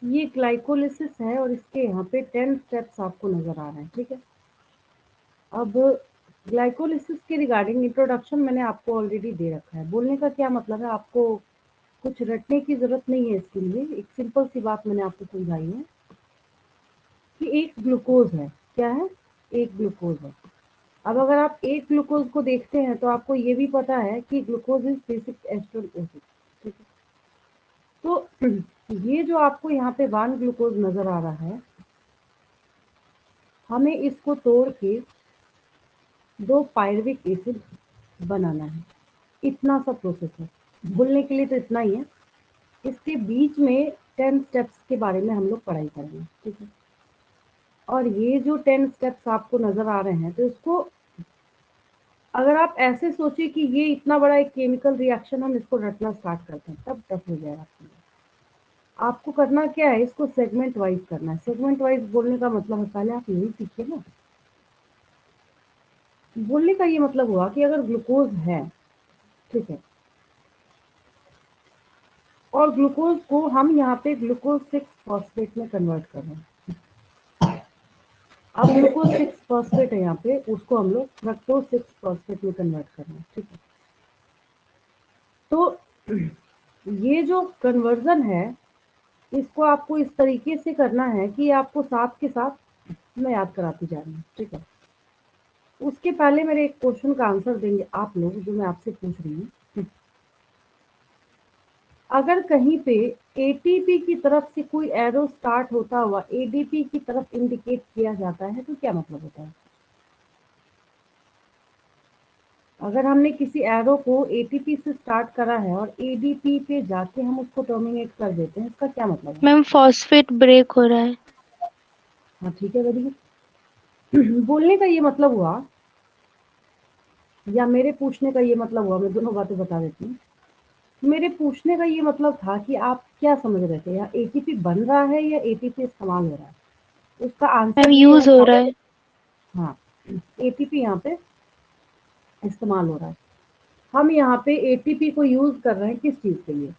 ये ग्लाइकोलिसिस है और इसके यहाँ पे 10 स्टेप्स आपको नजर आ रहे हैं, ठीक है। अब ग्लाइकोलिसिस के रिगार्डिंग इंट्रोडक्शन मैंने आपको ऑलरेडी दे रखा है। बोलने का क्या मतलब है, आपको कुछ रटने की जरूरत नहीं है इसके लिए। एक सिंपल सी बात मैंने आपको समझाई है कि एक ग्लूकोज है। क्या है? एक ग्लूकोज है। अब अगर आप एक ग्लूकोज को देखते हैं तो आपको ये भी पता है कि glucose is basic ester acid, ठीक है। तो ये जो आपको यहाँ पे 1 ग्लूकोज नजर आ रहा है, हमें इसको तोड़ के 2 पायरुविक एसिड बनाना है। इतना सा प्रोसेस है। भूलने के लिए तो इतना ही है। इसके बीच में 10 स्टेप्स के बारे में हम लोग पढ़ाई करेंगे, ठीक है। और ये जो 10 स्टेप्स आपको नजर आ रहे हैं, तो इसको अगर आप ऐसे सोचिए कि ये इतना बड़ा एक केमिकल रिएक्शन, हम इसको रटना स्टार्ट करते हैं तब टफ हो जाएगा आपके लिए। आपको करना क्या है, इसको सेगमेंट वाइज करना है। सेगमेंट वाइज बोलने का मतलब है, पहले आप यही सीखिए ना। बोलने का ये मतलब हुआ कि अगर ग्लूकोज है, ठीक है, और ग्लूकोज को हम यहाँ पे ग्लूकोज 6 फॉस्फेट में कन्वर्ट कर रहे हैं। अब ग्लूकोज 6 फॉस्फेट है यहाँ पे, उसको हम लोग फ्रक्टोज 6 फॉस्फेट में कन्वर्ट कर रहे हैं, ठीक है। तो ये जो कन्वर्जन है, इसको आपको इस तरीके से करना है कि आपको साथ के साथ मैं याद कराती जा रही हूँ, ठीक है। उसके पहले मेरे एक क्वेश्चन का आंसर देंगे आप लोग, जो मैं आपसे पूछ रही हूँ। अगर कहीं पे एटीपी की तरफ से कोई एरो स्टार्ट होता हुआ एडीपी की तरफ इंडिकेट किया जाता है, तो क्या मतलब होता है? अगर हमने किसी एरो को एटीपी से स्टार्ट करा है और एडीपी पे जाके हम उसको टर्मिनेट कर देते हैं, इसका क्या मतलब है? मैम फॉस्फेट ब्रेक हो रहा है। हाँ ठीक है, वेरी गुड। बोलने का ये मतलब हुआ, या मेरे पूछने का ये मतलब हुआ, मैं दोनों बातें बता देती हूँ। मेरे पूछने का ये मतलब था कि आप क्या समझ रहे थे, या एटीपी बन रहा है या एटीपी इस्तेमाल हो रहा है? उसका मैम आंसर ये है यूज हो कि रहा है। हाँ, एटीपी यहाँ पे इस्तेमाल हो रहा है। हम यहाँ पे एटीपी को यूज कर रहे हैं किस चीज के लिए?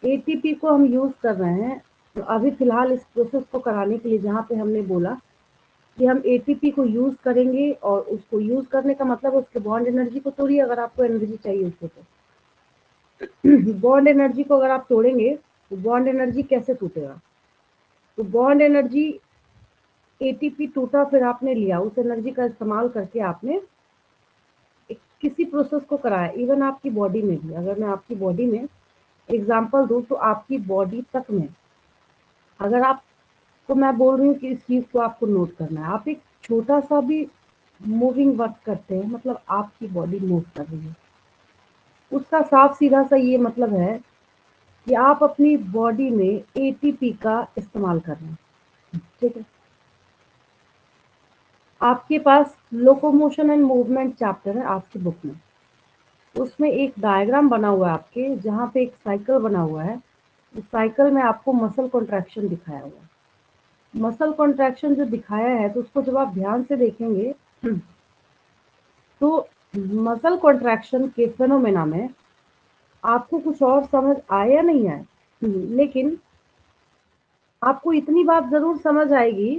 एटीपी को हम यूज कर रहे हैं तो अभी फिलहाल इस प्रोसेस को कराने के लिए, जहाँ पे हमने बोला कि हम एटीपी को यूज करेंगे, और उसको यूज करने का मतलब उसके बॉन्ड एनर्जी को तोड़िए अगर आपको एनर्जी चाहिए उसको। तो बॉन्ड एनर्जी को अगर आप तोड़ेंगे तो बॉन्ड एनर्जी कैसे टूटेगा? तो बॉन्ड एनर्जी, एटीपी टूटा, फिर आपने लिया, उस एनर्जी का इस्तेमाल करके आपने किसी प्रोसेस को कराया। इवन आपकी बॉडी में भी, अगर मैं आपकी बॉडी में एग्जांपल दूं, तो आपकी बॉडी तक में, अगर आप, तो मैं बोल रही हूँ कि इस चीज को आपको नोट करना है। आप एक छोटा सा भी मूविंग वर्क करते हैं, मतलब आपकी बॉडी मूव कर रही है, उसका साफ सीधा सा ये मतलब है कि आप अपनी बॉडी में एटीपी का इस्तेमाल कर रहे हैं, ठीक है। आपके पास लोकोमोशन एंड मूवमेंट चैप्टर है आपकी बुक में, उसमें एक डायग्राम बना हुआ है आपके, जहाँ पे एक साइकिल बना हुआ है। उस साइकिल में आपको मसल कॉन्ट्रैक्शन दिखाया हुआ है। मसल कॉन्ट्रैक्शन जो दिखाया है, तो उसको जब आप ध्यान से देखेंगे तो मसल कॉन्ट्रैक्शन के फेनोमेना में आपको कुछ और समझ आए या नहीं आए, लेकिन आपको इतनी बात जरूर समझ आएगी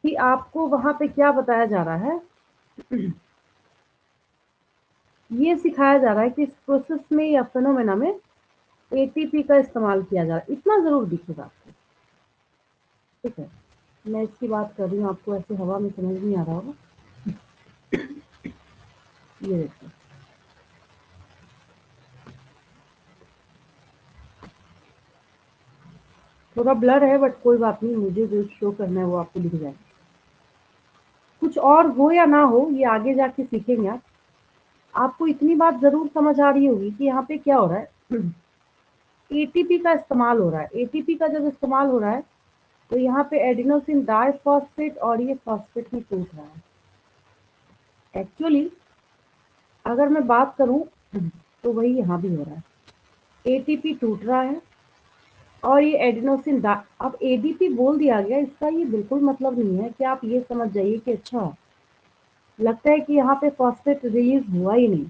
कि आपको वहां पे क्या बताया जा रहा है। ये सिखाया जा रहा है कि इस प्रोसेस में या फेनोमेना में एटीपी का इस्तेमाल किया जा रहा है, इतना जरूर दिखेगा आपको, ठीक है। मैं इसकी बात कर रही हूँ, आपको ऐसे हवा में समझ नहीं आ रहा होगा। ये देखिए, थोड़ा ब्लर है बट कोई बात नहीं, मुझे जो शो करना है वो आपको दिख जाएगा। कुछ और हो या ना हो, ये आगे जाके सीखेंगे आप। आपको इतनी बात जरूर समझ आ रही होगी कि यहाँ पे क्या हो रहा है। एटीपी का इस्तेमाल हो रहा है। एटीपी का जब इस्तेमाल हो रहा है, तो यहाँ पे एडिनोसिन डाइफॉस्फेट और ये फॉस्फेट में टूट रहा है। एक्चुअली अगर मैं बात करूं, तो वही यहाँ भी हो रहा है। एटीपी टूट रहा है और ये एडिनोसिन अब एडीपी बोल दिया गया, इसका ये बिल्कुल मतलब नहीं है कि आप ये समझ जाइए कि अच्छा लगता है कि यहाँ पे फॉस्फेट रिलीज हुआ ही नहीं।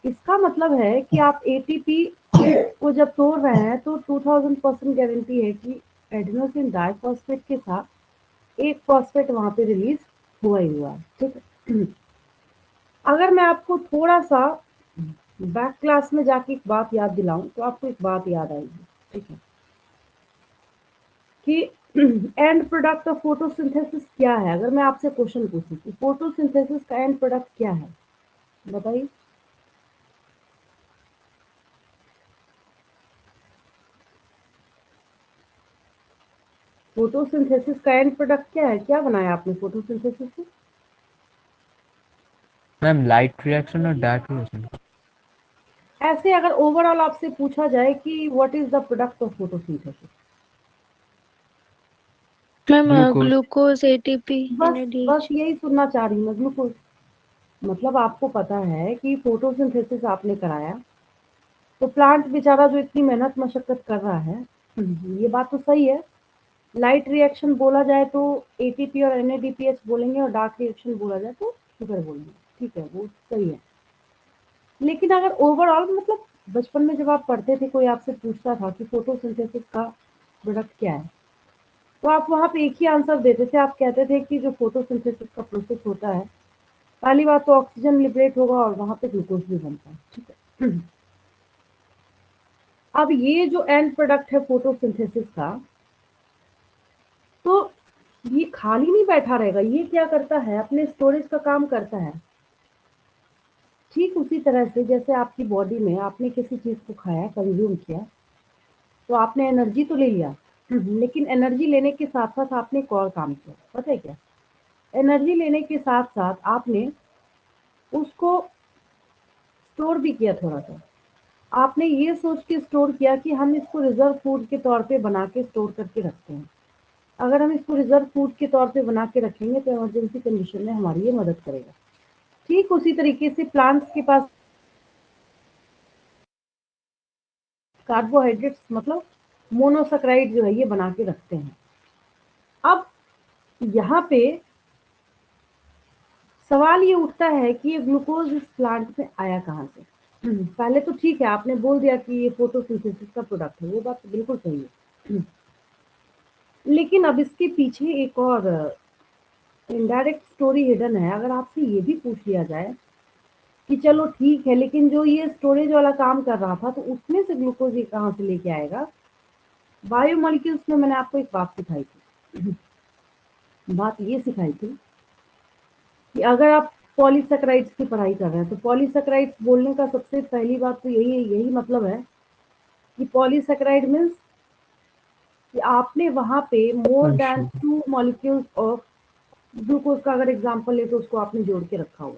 इसका मतलब है कि आप एटीपी वो जब तोड़ रहे हैं तो 2000% गारंटी है कि एडेनोसिन डाइफॉस्फेट के साथ एक फॉस्फेट वहां पे रिलीज हुआ ही हुआ है, ठीक है। अगर मैं आपको थोड़ा सा बैक क्लास में जाके एक बात याद दिलाऊं तो आपको एक बात याद आएगी, ठीक है, कि एंड प्रोडक्ट ऑफ फोटोसिंथेसिस क्या है। अगर मैं आपसे क्वेश्चन पूछूं कि फोटोसिंथेसिस का एंड प्रोडक्ट क्या है, बताइए। फोटोसिंथेसिस का एंड प्रोडक्ट क्या है? क्या बनाया आपने फोटोसिंथेसिस से? मैम लाइट रिएक्शन और डार्क रिएक्शन। ऐसे अगर ओवरऑल आपसे पूछा जाए कि what is the product of photosynthesis, ma'am glucose. Glucose ATP बस बस एनएडीएच। यही सुनना चाह रही हूँ मैं, ग्लूकोज। मतलब आपको पता है कि फोटोसिंथेसिस आपने कराया तो प्लांट बेचारा जो इतनी मेहनत मशक्कत कर रहा है, ये बात तो सही है। लाइट रिएक्शन बोला जाए तो एटीपी और एनएडीपीएच बोलेंगे, और डार्क रिएक्शन बोला जाए तो शुगर बोलेंगे, ठीक है, वो सही है। लेकिन अगर ओवरऑल मतलब बचपन में जब आप पढ़ते थे, कोई आपसे पूछता था कि फोटोसिंथेसिस का प्रोडक्ट क्या है, तो आप वहां पे एक ही आंसर देते थे। आप कहते थे कि जो फोटोसिंथेसिस का प्रोसेस होता है, पहली बात तो ऑक्सीजन लिबरेट होगा और वहां पे ग्लूकोज भी बनता है, ठीक है। अब ये जो एंड प्रोडक्ट है फोटोसिंथेसिस का, तो ये खाली नहीं बैठा रहेगा, ये क्या करता है, अपने स्टोरेज का काम करता है। ठीक उसी तरह से जैसे आपकी बॉडी में आपने किसी चीज को खाया, कंज्यूम किया, तो आपने एनर्जी तो ले लिया, लेकिन एनर्जी लेने के साथ साथ आपने एक और काम किया, पता है क्या? एनर्जी लेने के साथ साथ आपने उसको स्टोर भी किया थोड़ा सा। आपने ये सोच के स्टोर किया कि हम इसको रिजर्व फूड के तौर पे बना के स्टोर करके रखते हैं। अगर हम इसको रिजर्व फूड के तौर पे बना के रखेंगे तो इमरजेंसी कंडीशन में हमारी ये मदद करेगा। ठीक उसी तरीके से प्लांट्स के पास कार्बोहाइड्रेट्स मतलब मोनोसैकेराइड जो है ये बना के रखते हैं। अब यहाँ पे सवाल ये उठता है कि ये ग्लूकोज इस प्लांट में आया कहाँ से? पहले तो ठीक है, आपने बोल दिया कि ये फोटोसिंथेसिस का प्रोडक्ट है, वो बात तो बिल्कुल सही है। लेकिन अब इसके पीछे एक और इनडायरेक्ट स्टोरी हिडन है। अगर आपसे ये भी पूछ लिया जाए कि चलो ठीक है, लेकिन जो ये स्टोरेज वाला काम कर रहा था तो उसमें से ग्लूकोज ये कहाँ से लेके आएगा? बायोमोलिक्यूल्स में मैंने आपको एक बात सिखाई थी। बात ये सिखाई थी कि अगर आप पॉलीसेकेराइड्स की पढ़ाई कर रहे हैं तो पॉलीसेकेराइड्स बोलने का सबसे पहली बात तो यही मतलब है कि पॉलीसेकेराइड मीन्स कि आपने वहां पे more than 2 molecules of glucose का अगर एग्जांपल ले तो उसको आपने जोड़ के रखा हुआ।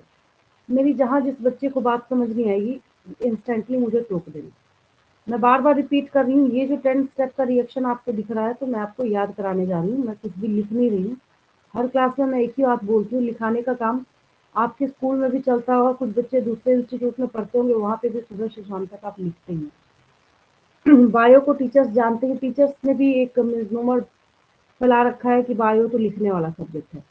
मेरी जहां जिस बच्चे को बात समझ नहीं आएगी, इंस्टेंटली मुझे टोक देना। मैं बार बार रिपीट कर रही हूँ, ये जो 10 स्टेप का रिएक्शन आपको दिख रहा है तो मैं आपको याद कराने जा रही हूँ, मैं कुछ भी लिख नहीं रही हूँ। हर क्लास में मैं एक ही बात बोलती हूँ, लिखाने का काम आपके स्कूल में भी चलता होगा, कुछ बच्चे दूसरे इंस्टीट्यूट में पढ़ते होंगे, वहां पे भी सुबह से शाम तक आप लिखते हैं। बायो को टीचर्स जानते हैं, टीचर्स ने भी एक मिसनोमर फैला रखा है कि बायो तो लिखने वाला सब्जेक्ट है।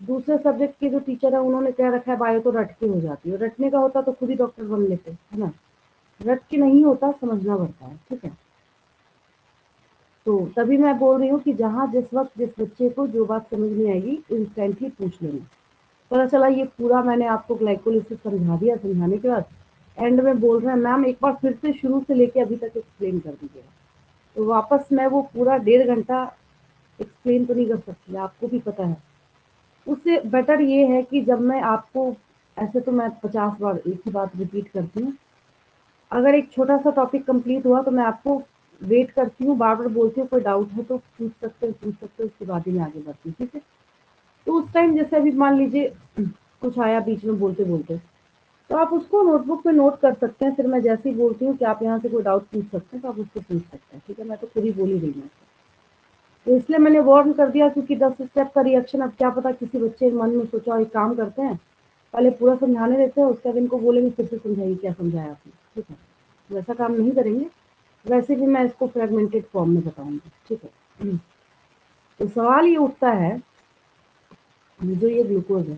दूसरे सब्जेक्ट के जो टीचर है उन्होंने कह रखा है बायो तो रट के हो जाती है। रटने का होता तो खुद ही डॉक्टर बन लेते, है ना? रट के नहीं होता, समझना पड़ता है, ठीक है। तो तभी मैं बोल रही हूँ कि जहाँ जिस वक्त जिस बच्चे को जो बात समझ नहीं आएगी इंस्टेंटली पूछ लेना। पता चला ये पूरा मैंने आपको ग्लाइकोलिसिस समझा दिया, समझाने के बाद एंड में बोल रहे हैं मैम एक बार फिर से शुरू से लेके अभी तक एक्सप्लेन कर दीजिएगा, तो वापस मैं वो पूरा 1.5 घंटा एक्सप्लेन तो नहीं कर सकती, आपको भी पता है। उससे बेटर ये है कि जब मैं आपको, ऐसे तो मैं 50 बार एक ही बात रिपीट करती हूँ, अगर एक छोटा सा टॉपिक कंप्लीट हुआ तो मैं आपको वेट करती हूँ, बार बार बोलती हूँ, कोई डाउट है तो पूछ सकते हो, उसके बाद ही मैं आगे बढ़ती हूँ, ठीक है। तो उस टाइम जैसे अभी मान लीजिए कुछ आया बीच में बोलते बोलते, तो आप उसको नोटबुक में नोट कर सकते हैं। फिर मैं जैसे ही बोलती हूँ कि आप यहाँ से कोई डाउट पूछ सकते हैं तो आप उसको पूछ सकते हैं, ठीक है। मैं तो खुद ही बोल ही रही हूँ, तो इसलिए मैंने वार्न कर दिया, क्योंकि 10 स्टेप का रिएक्शन, अब क्या पता किसी बच्चे मन में सोचा एक काम करते हैं, पहले पूरा समझाने देते हैं, उसके बाद इनको बोलेंगे फिर से समझाइए क्या समझाया आपने, ठीक है। वैसा काम नहीं करेंगे, वैसे भी मैं इसको फ्रेगमेंटेड फॉर्म में बताऊंगी, ठीक है। तो सवाल ये उठता है, जो ये ग्लूकोज है,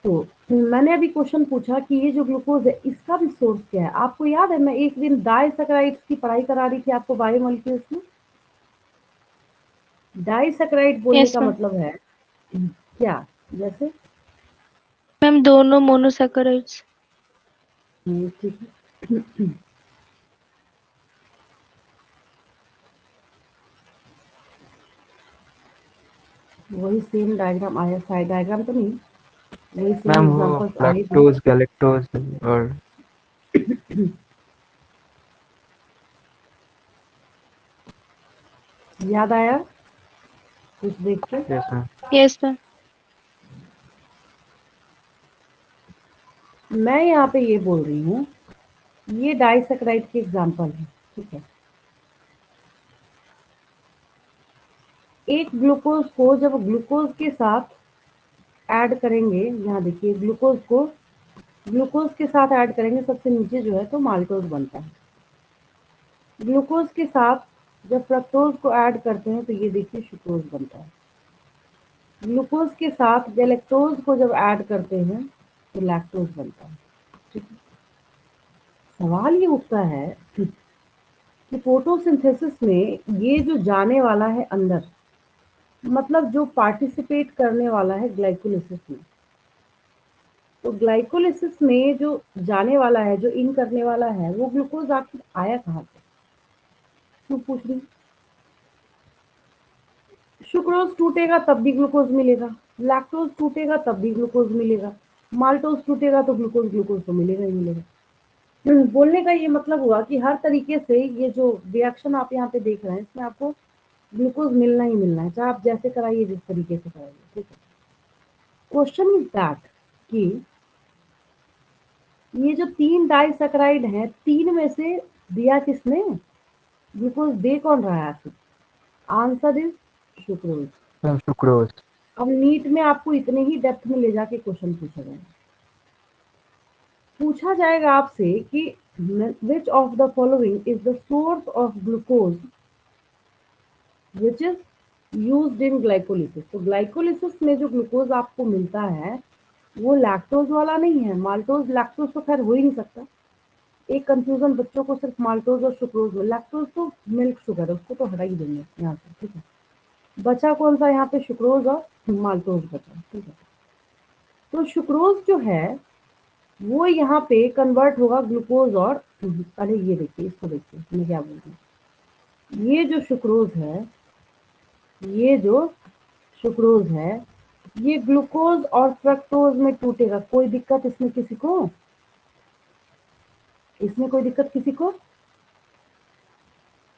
तो मैंने अभी क्वेश्चन पूछा कि ये जो ग्लूकोज है इसका भी सोर्स क्या है। आपको याद है मैं एक दिन डाइसैकेराइड्स की पढ़ाई करा रही थी आपको बायोमोलिक्यूल्स में। डाइसैकेराइड बोलने यस का मैम। मतलब है क्या, जैसे मैम दोनों मोनोसैकेराइड्स। ठीक है। वही सेम डायग्राम आया, साइड डायग्राम तो नहीं, वही सेम मैम वो एग्जांपल्स आए थे। लैक्टोज गैलेक्टोज और याद आया कुछ देख के? Yes ma'am. Yes ma'am. मैं यहाँ पे ये बोल रही हूँ, ये डाइसैकेराइड के एग्जांपल है, ठीक है। एक ग्लूकोज को जब ग्लूकोज के साथ ऐड करेंगे, यहाँ देखिए ग्लूकोज के साथ ऐड करेंगे, सबसे नीचे जो है तो माल्टोज बनता है। ग्लूकोज के साथ जब फ्रक्टोज को ऐड करते हैं तो ये देखिए सुक्रोज बनता है। ग्लूकोज के साथ गैलेक्टोज को जब ऐड करते हैं तो लैक्टोज बनता है, ठीक है। सवाल ये उठता है कि फोटोसिंथेसिस में ये जो जाने वाला है अंदर, मतलब जो पार्टिसिपेट करने वाला है ग्लाइकोलिसिस में, तो ग्लाइकोलिसिस में जो जाने वाला है, जो इन करने वाला है, वो ग्लूकोज आखिर आया कहाँ से? क्यों पूछ रही? सुक्रोज टूटेगा तब भी ग्लूकोज मिलेगा, लैक्टोज टूटेगा तब भी ग्लूकोज मिलेगा, माल्टोज टूटेगा तो ग्लूकोज ग्लूकोज तो मिलेगा ही मिलेगा। बोलने का ये मतलब हुआ कि हर तरीके से ये जो रिएक्शन आप यहाँ पे देख रहे हैं इसमें आपको ग्लूकोज मिलना ही मिलना है, चाहे आप जैसे कराइए, जिस तरीके से कराइए, ठीक है। क्वेश्चन इज दैट कि ये जो 3 डाइसैकेराइड हैं, 3 में से दिया किसने? ग्लूकोज दे कौन रहा है आखिर? Answer is sucrose. Ma'am sucrose. अब नीट में आपको इतने ही डेप्थ में ले जाके क्वेश्चन पूछा जाएगा आपसे कि which of the following is the source of glucose which is used in glycolysis. तो ग्लाइकोलिसिस में जो ग्लूकोज आपको मिलता है वो लैक्टोज वाला नहीं है, माल्टोज लैक्टोज तो खैर हो ही नहीं सकता। एक कंफ्यूजन बच्चों को सिर्फ माल्टोज और सुक्रोज में, लैक्टोज तो मिल्क शुगर है, उसको तो हटा ही देंगे यहाँ से, ठीक है। बचा कौन सा यहाँ पे? सुक्रोज और माल्टोज बचा, ठीक है। तो सुक्रोज जो है वो यहाँ पे कन्वर्ट होगा ग्लूकोज और अरे ये देखिए, इसको देखिए मैं क्या बोल रही हूँ। ये जो सुक्रोज है, ये जो सुक्रोज है, ये ग्लूकोज और फ्रक्टोज में टूटेगा। कोई दिक्कत इसमें किसी को? इसमें कोई दिक्कत किसी को?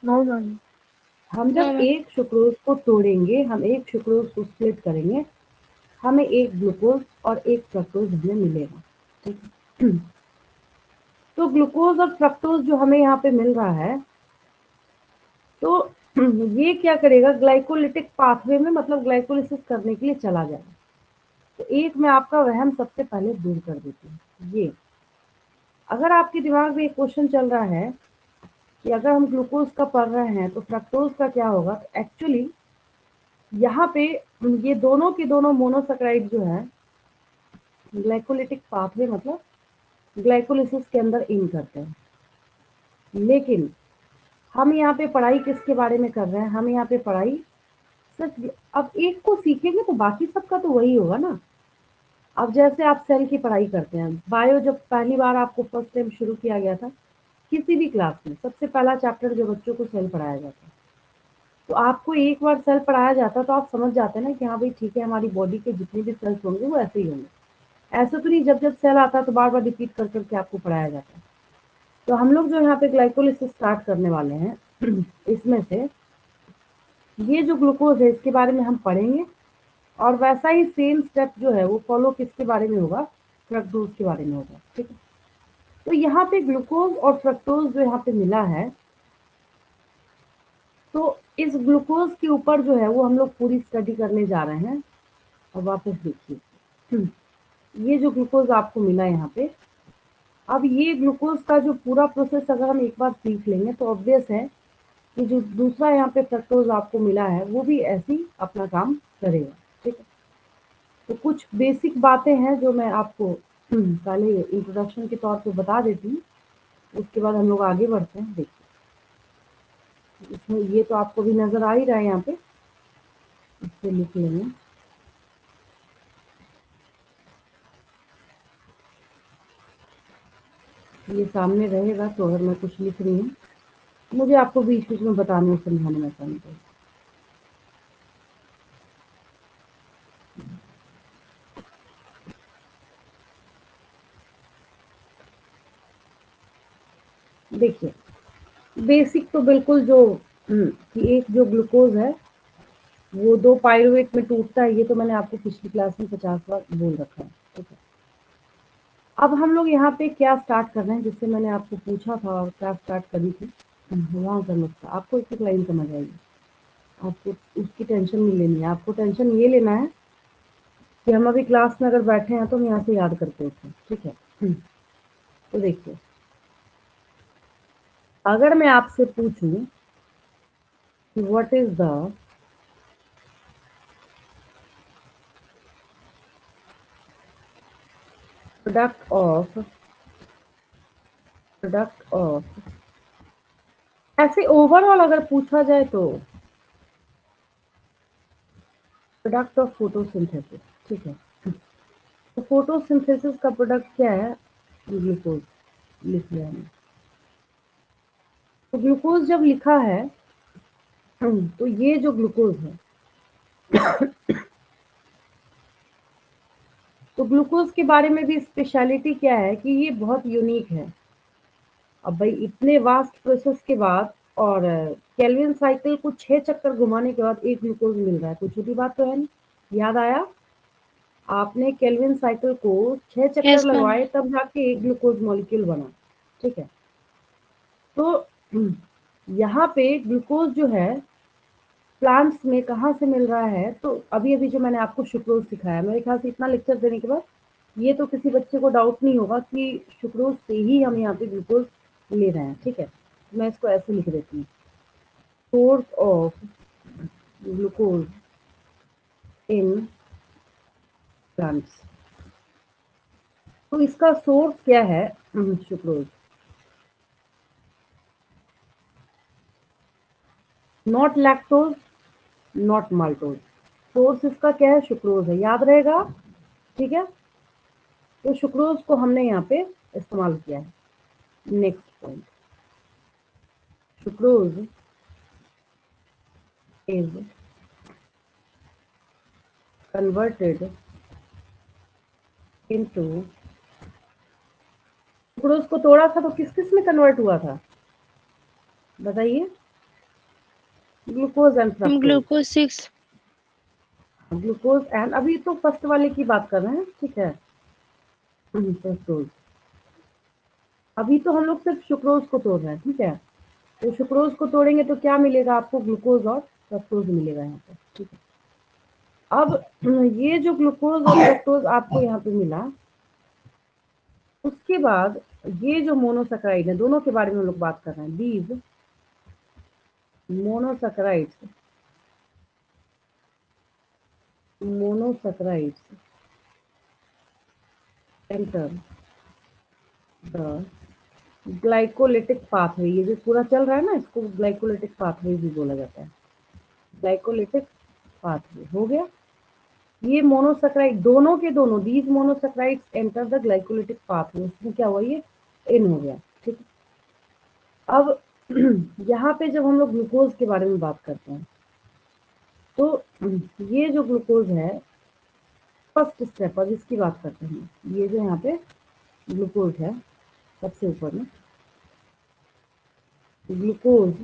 No ma'am. हम नो जब मैम। एक सुक्रोज को तोड़ेंगे, हम एक सुक्रोज को स्प्लिट करेंगे, हमें एक ग्लूकोज और एक फ्रक्टोज हमें मिलेगा, ठीक है। तो ग्लूकोज और फ्रक्टोज जो हमें यहाँ पे मिल रहा है, तो ये क्या करेगा? ग्लाइकोलिटिक पाथवे में, मतलब ग्लाइकोलिसिस करने के लिए चला जाएगा। तो एक मैं आपका वहम सबसे पहले दूर कर देती हूँ। ये अगर आपके दिमाग में एक क्वेश्चन चल रहा है कि अगर हम ग्लूकोज का पढ़ रहे हैं तो फ्रक्टोज का क्या होगा, तो एक्चुअली यहाँ पे ये दोनों के दोनों मोनोसैकेराइड जो है ग्लाइकोलिटिक पाथवे, मतलब ग्लाइकोलिसिस के अंदर इन करते हैं। लेकिन हम यहाँ पे पढ़ाई किसके बारे में कर रहे हैं? हम यहाँ पे पढ़ाई सिर्फ, अब एक को सीखेंगे तो बाकी सबका तो वही होगा ना। अब जैसे आप सेल की पढ़ाई करते हैं, बायो जब पहली बार आपको फर्स्ट टाइम शुरू किया गया था किसी भी क्लास में, सबसे पहला चैप्टर जो बच्चों को सेल पढ़ाया जाता है, तो आपको एक बार सेल पढ़ाया जाता तो आप समझ जाते हैं ना कि हाँ भाई ठीक है, हमारी बॉडी के जितने भी सेल्स होंगे वो ऐसे ही होंगे। ऐसा तो नहीं जब जब सेल आता है तो बार बार रिपीट कर करके आपको पढ़ाया जाता है। तो हम लोग जो यहाँ पे ग्लाइकोलिसिस स्टार्ट करने वाले हैं इसमें से ये जो ग्लूकोज है इसके बारे में हम पढ़ेंगे, और वैसा ही सेम स्टेप जो है वो फॉलो किसके बारे में होगा? फ्रक्टोज के बारे में होगा, ठीक है। तो यहाँ पे ग्लूकोज और फ्रक्टोज जो यहाँ पे मिला है, तो इस ग्लूकोज के ऊपर जो है वो हम लोग पूरी स्टडी करने जा रहे हैं। और वापस देखिए, ये जो ग्लूकोज आपको मिला यहाँ पे, अब ये ग्लूकोज का जो पूरा प्रोसेस अगर हम एक बार सीख लेंगे तो ऑब्वियस है कि जो दूसरा यहाँ पे फ्रक्टोज आपको मिला है वो भी ऐसे ही अपना काम करेगा, ठीक है। तो कुछ बेसिक बातें हैं जो मैं आपको पहले इंट्रोडक्शन के तौर पे बता देती हूँ, उसके बाद हम लोग आगे बढ़ते हैं। देखिए इसमें ये तो आपको भी नजर आ ही रहा है, यहाँ पे इससे लिख लेंगे। ये सामने रहेगा, तो अगर मैं कुछ लिख रही हूँ मुझे आपको बीच बीच में बताने और समझाने में आसानी पड़ेगी। देखिए बेसिक तो बिल्कुल जो कि एक जो ग्लूकोज है वो 2 पाइरुवेट में टूटता है, ये तो मैंने आपको पिछली क्लास में 50 बार बोल रखा है, ठीक है। अब हम लोग यहाँ पे क्या स्टार्ट कर रहे हैं, जिससे मैंने आपको पूछा था और क्या स्टार्ट करी थी, वहाँ का नुस्खा आपको एक एक लाइन समझ आएगी। आपको उसकी टेंशन नहीं लेनी है, आपको टेंशन ये लेना है कि हम अभी क्लास में अगर बैठे हैं तो हम यहाँ से याद करते हैं, ठीक है। तो देखिए अगर मैं आपसे पूछूं कि what is the product of ऐसे ओवरऑल अगर पूछा जाए तो प्रोडक्ट ऑफ फोटोसिंथेसिस, ठीक है। तो फोटोसिंथेसिस का प्रोडक्ट क्या है, ग्लूकोज लिख लिया हमने। तो ग्लूकोज जब लिखा है तो ये जो ग्लूकोज है तो ग्लूकोज के बारे में भी स्पेशलिटी क्या है कि ये बहुत यूनिक है। अब भाई इतने वास्ट प्रोसेस के बाद और केल्विन साइकिल को 6 चक्कर घुमाने के बाद एक ग्लूकोज मिल रहा है, कोई छोटी बात तो है नहीं। याद आया, आपने केल्विन साइकिल को 6 चक्कर यस मैम। लगवाए तब जाके एक ग्लूकोज मॉलिक्यूल बना, ठीक है। तो यहाँ पे ग्लूकोज जो है प्लांट्स में कहाँ से मिल रहा है, तो अभी अभी जो मैंने आपको सुक्रोज सिखाया, मेरे ख्याल से इतना लेक्चर देने के बाद ये तो किसी बच्चे को डाउट नहीं होगा कि सुक्रोज से ही हम यहाँ पे ग्लूकोज ले रहे हैं, ठीक है। मैं इसको ऐसे लिख देती हूँ, source of glucose in plants. तो इसका सोर्स क्या है, sucrose, not lactose not maltose. Source इसका क्या है, सुक्रोज है, याद रहेगा, ठीक है। तो सुक्रोज को हमने यहाँ पे इस्तेमाल किया है। Next point, sucrose is converted into, sucrose को तोड़ा था तो किस किस में कन्वर्ट हुआ था बताइए, glucose and fructose. Glucose 6। Glucose and, अभी तो फर्स्ट वाले की बात कर रहे हैं, ठीक है, फ्रक्टोज। अभी तो हम लोग सिर्फ सुक्रोज को तोड़ रहे हैं, ठीक है। तो सुक्रोज को तोड़ेंगे तो क्या मिलेगा आपको, ग्लूकोज और फ्रक्टोज मिलेगा यहाँ पे, ठीक है। अब ये जो ग्लूकोज और फ्रक्टोज आपको यहाँ पे मिला, उसके बाद ये जो मोनोसैकराइड है, दोनों के बारे में हम लोग बात कर रहे हैं। These monosaccharides enter the glycolytic pathway. ये जो पूरा चल रहा है ना, इसको ग्लाइकोलिटिक पाथवे भी बोला जाता है। ग्लाइकोलिटिक पाथवे हो गया। ये मोनोसैकराइड दोनों के दोनों, these monosaccharides enter the glycolytic pathway, उसमें क्या हुआ, ये इन हो गया, ठीक है। अब यहाँ पे जब हम लोग ग्लूकोज के बारे में बात करते हैं तो ये जो ग्लूकोज है, फर्स्ट स्टेप अब इसकी बात करते हैं। ये जो यहाँ पे ग्लूकोज है सबसे ऊपर में, ग्लूकोज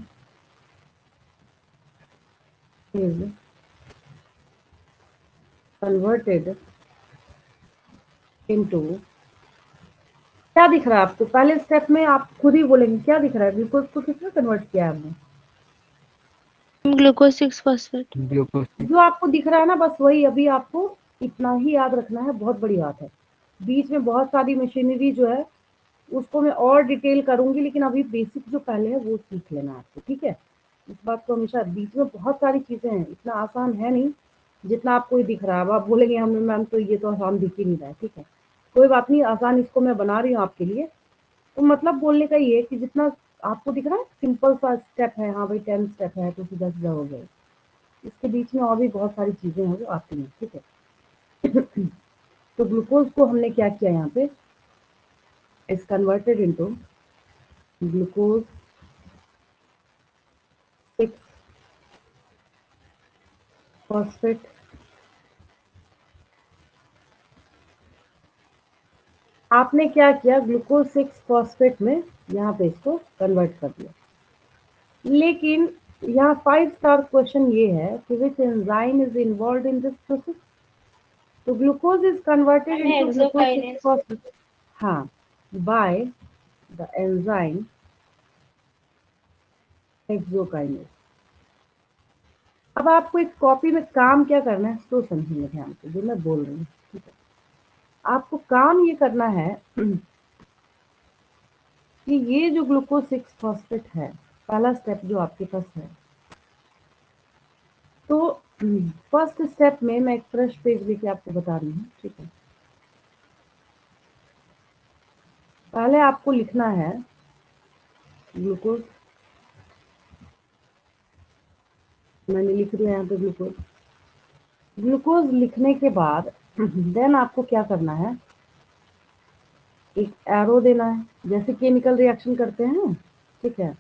इज कन्वर्टेड इनटू, क्या दिख रहा है आपको, पहले स्टेप में आप खुद ही बोलेंगे क्या दिख रहा है, ग्लूकोज को किसमें कन्वर्ट किया है हमने, ग्लूकोज 6 फॉस्फेट। ग्लूकोज जो आपको दिख रहा है ना, बस वही। अभी आपको इतना ही याद रखना है, बहुत बड़ी बात है। बीच में बहुत सारी मशीनरी जो है उसको मैं और डिटेल करूंगी, लेकिन अभी बेसिक जो पहले है वो सीख लेना आपको, ठीक है। इस बात को हमेशा, बीच में बहुत सारी चीजें हैं, इतना आसान है नहीं जितना आपको ये दिख रहा है। अब आप बोलेंगे हमें मैम तो ये तो आसान दिख ही नहीं रहा है, ठीक है, कोई बात नहीं, आसान इसको मैं बना रही हूँ आपके लिए। तो मतलब बोलने का ये है कि जितना आपको दिख रहा है सिंपल सा स्टेप है, हाँ भाई 10 स्टेप है तो सीधा सीधा हो गया। इसके बीच में और भी बहुत सारी चीजें हैं जो आती हैं, ठीक है। तो ग्लूकोज को हमने क्या किया यहाँ पे, is converted into glucose 6 phosphate आपने क्या किया, ग्लूकोज 6 फॉस्फेट में यहाँ पे इसको कन्वर्ट कर दिया। लेकिन यहाँ 5 स्टार क्वेश्चन ये है कि which enzyme is involve in this process. तो glucose is converted ma'am into glucose 6 hexokinase. Phosphate, हाँ, बाय द एंजाइम हेक्सोकाइनेज। अब आपको एक कॉपी में काम क्या करना है तो समझिए ध्यान से जो मैं बोल रही हूँ, ठीक है। आपको काम ये करना है कि ये जो ग्लूकोज 6 फॉस्फेट है, पहला स्टेप जो आपके पास है, तो फर्स्ट स्टेप में मैं एक फ्रेश पेज लेके आपको बता रही हूँ, ठीक है। पहले आपको लिखना है ग्लूकोज, मैंने लिख दिया यहाँ पे ग्लूकोज। ग्लूकोज लिखने के बाद देन आपको क्या करना है, एक एरो देना है, जैसे केमिकल रिएक्शन करते हैं, ठीक है।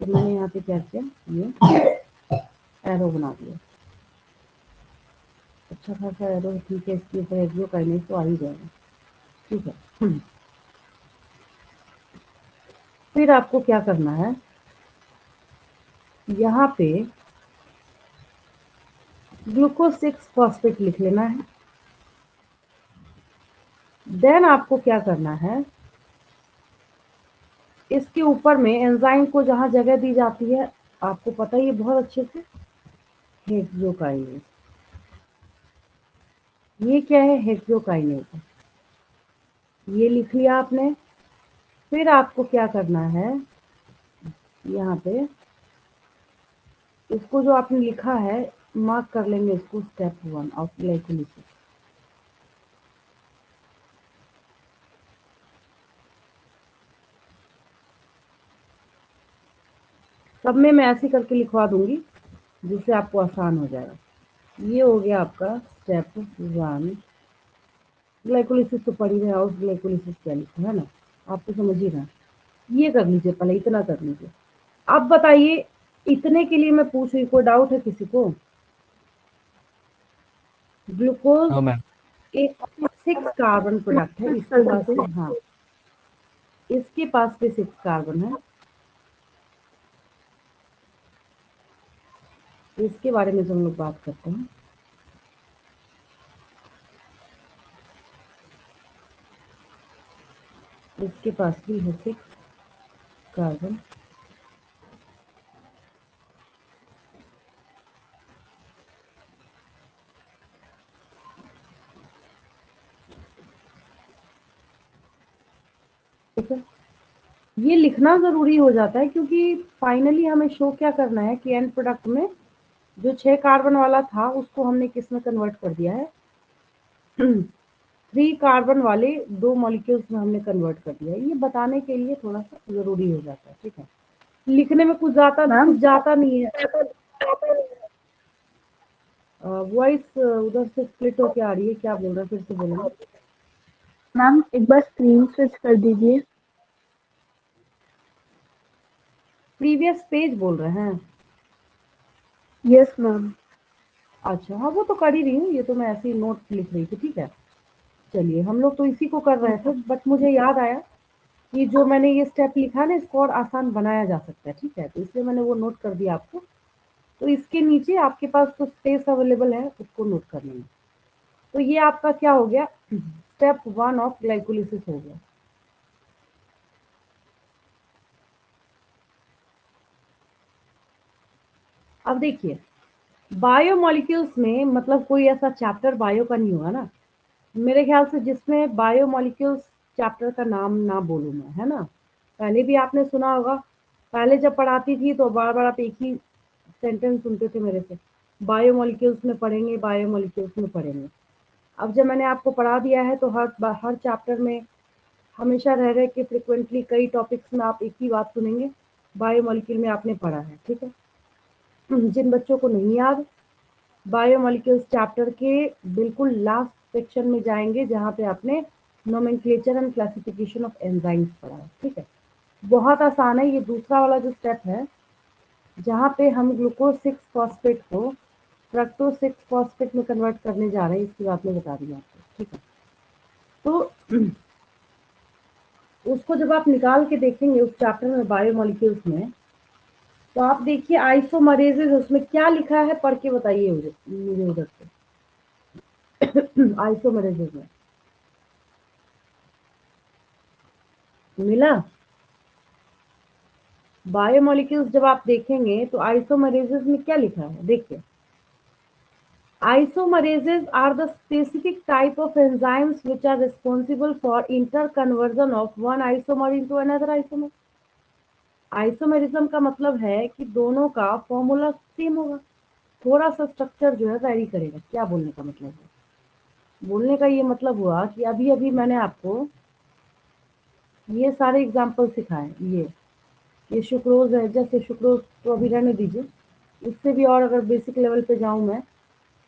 तो मैंने यहाँ पे क्या किया, ये एरो बना दिया, अच्छा खासा एरो, ठीक है। इसके ऊपर हेक्सोकाइनेज तो आ ही जाएगा, ठीक है। फिर आपको क्या करना है, यहाँ पे ग्लूकोज 6 फॉस्फेट लिख लेना है। देन आपको क्या करना है, इसके ऊपर में एंजाइम को जहां जगह दी जाती है, आपको पता ही है बहुत अच्छे से, हेक्सोकाइनेज। ये क्या है, हेक्सोकाइनेज, ये लिख लिया आपने। फिर आपको क्या करना है, यहाँ पे इसको जो आपने लिखा है मार्क कर लेंगे इसको, स्टेप 1 ऑफ ग्लाइकोलिसिस। सब में मैं ऐसे करके लिखवा दूंगी जिससे आपको आसान हो जाएगा। ये हो गया आपका स्टेप 1, ग्लाइकोलिसिस तो पढ़ ही रहा, उस ग्लाइकोलिसिस क्या लिखा है ना, आप तो समझ ही रहे। ये कर लीजिए, पहले इतना कर लीजिए। अब बताइए, इतने के लिए मैं पूछ रही, कोई डाउट है किसी को? Glucose no ma'am. एक 6 कार्बन प्रोडक्ट है, इसके पास से, हाँ, इसके पास भी 6 कार्बन है। इसके बारे में जो हम लोग बात करते हैं, इसके पास भी है 6 कार्बन। ठीक है, ये लिखना जरूरी हो जाता है क्योंकि फाइनली हमें शो क्या करना है कि एंड प्रोडक्ट में जो 6 कार्बन वाला था उसको हमने किस में कन्वर्ट कर दिया है, 3 कार्बन वाले 2 मॉलिक्यूल्स में हमने कन्वर्ट कर दिया है। ये बताने के लिए थोड़ा सा जरूरी हो जाता है, ठीक है। लिखने में कुछ जाता नहीं है। वॉइस उधर से स्प्लिट होके आ रही है, क्या बोल रहा है, फिर से बोलना। मैम एक बार स्क्रीन स्विच कर दीजिए। प्रीवियस पेज बोल रहे हैं? Yes ma'am. अच्छा, हाँ वो तो कर ही रही हूँ, ये तो मैं ऐसे ही नोट लिख रही थी, ठीक है। चलिए, हम लोग तो इसी को कर रहे थे, बट मुझे याद आया कि जो मैंने ये स्टेप लिखा ना, इसको और आसान बनाया जा सकता है, ठीक है, तो इसलिए मैंने वो नोट कर दिया आपको। तो इसके नीचे आपके पास तो स्पेस अवेलेबल है, उसको नोट कर लेंगे। तो ये आपका क्या हो गया, स्टेप 1 ऑफ ग्लाइकोलिसिस हो गया। अब देखिए, बायोमोलिक्यूल्स में मतलब कोई ऐसा चैप्टर बायो का नहीं होगा ना मेरे ख्याल से जिसमें बायोमोलिक्यूल्स चैप्टर का नाम ना बोलूं मैं, है ना। पहले भी आपने सुना होगा, पहले जब पढ़ाती थी तो बार बार आप एक ही सेंटेंस सुनते थे मेरे से, बायोमोलिक्यूल्स में पढ़ेंगे, बायोमोलिक्यूल्स में पढ़ेंगे। अब जब मैंने आपको पढ़ा दिया है तो हर चैप्टर में हमेशा रह रहे कि फ्रिक्वेंटली कई टॉपिक्स में आप एक ही बात सुनेंगे, बायोमोलिक्यूल में आपने पढ़ा है, ठीक है। जिन बच्चों को नहीं याद, बायोमोलिक्यूल्स चैप्टर के बिल्कुल लास्ट सेक्शन में जाएंगे जहाँ पे आपने nomenclature and classification of enzymes पढ़ा है, ठीक है। बहुत आसान है, ये दूसरा वाला जो स्टेप है जहाँ पे हम ग्लूकोज 6 फॉस्फेट को फ्रक्टोज 6 फॉस्फेट में कन्वर्ट करने जा रहे हैं, इसकी बात मैं बता दी आपको, ठीक है। तो उसको जब आप निकाल के देखेंगे उस चैप्टर में बायोमोलिक्यूल्स में, तो आप देखिए आइसोमरेजेस उसमें क्या लिखा है, पढ़ के बताइए मुझे उधर से। आइसोमरेजेस में मिला? बायोमोलिक्यूल्स जब आप देखेंगे तो आइसोमरेजेस में क्या लिखा है, देखिए। Isomerases are the specific type of enzymes which are responsible for interconversion of one isomer into another isomer. Isomerism का मतलब है कि दोनों का फॉर्मूला सेम होगा, थोड़ा सा स्ट्रक्चर जो है वैरी करेगा। क्या बोलने का मतलब है? बोलने का ये मतलब हुआ कि अभी अभी मैंने आपको ये सारे एग्जाम्पल सिखाए। ये सुक्रोज है, जैसे सुक्रोज तो अभी रहने दीजिए, इससे भी और अगर बेसिक लेवल पे जाऊं मैं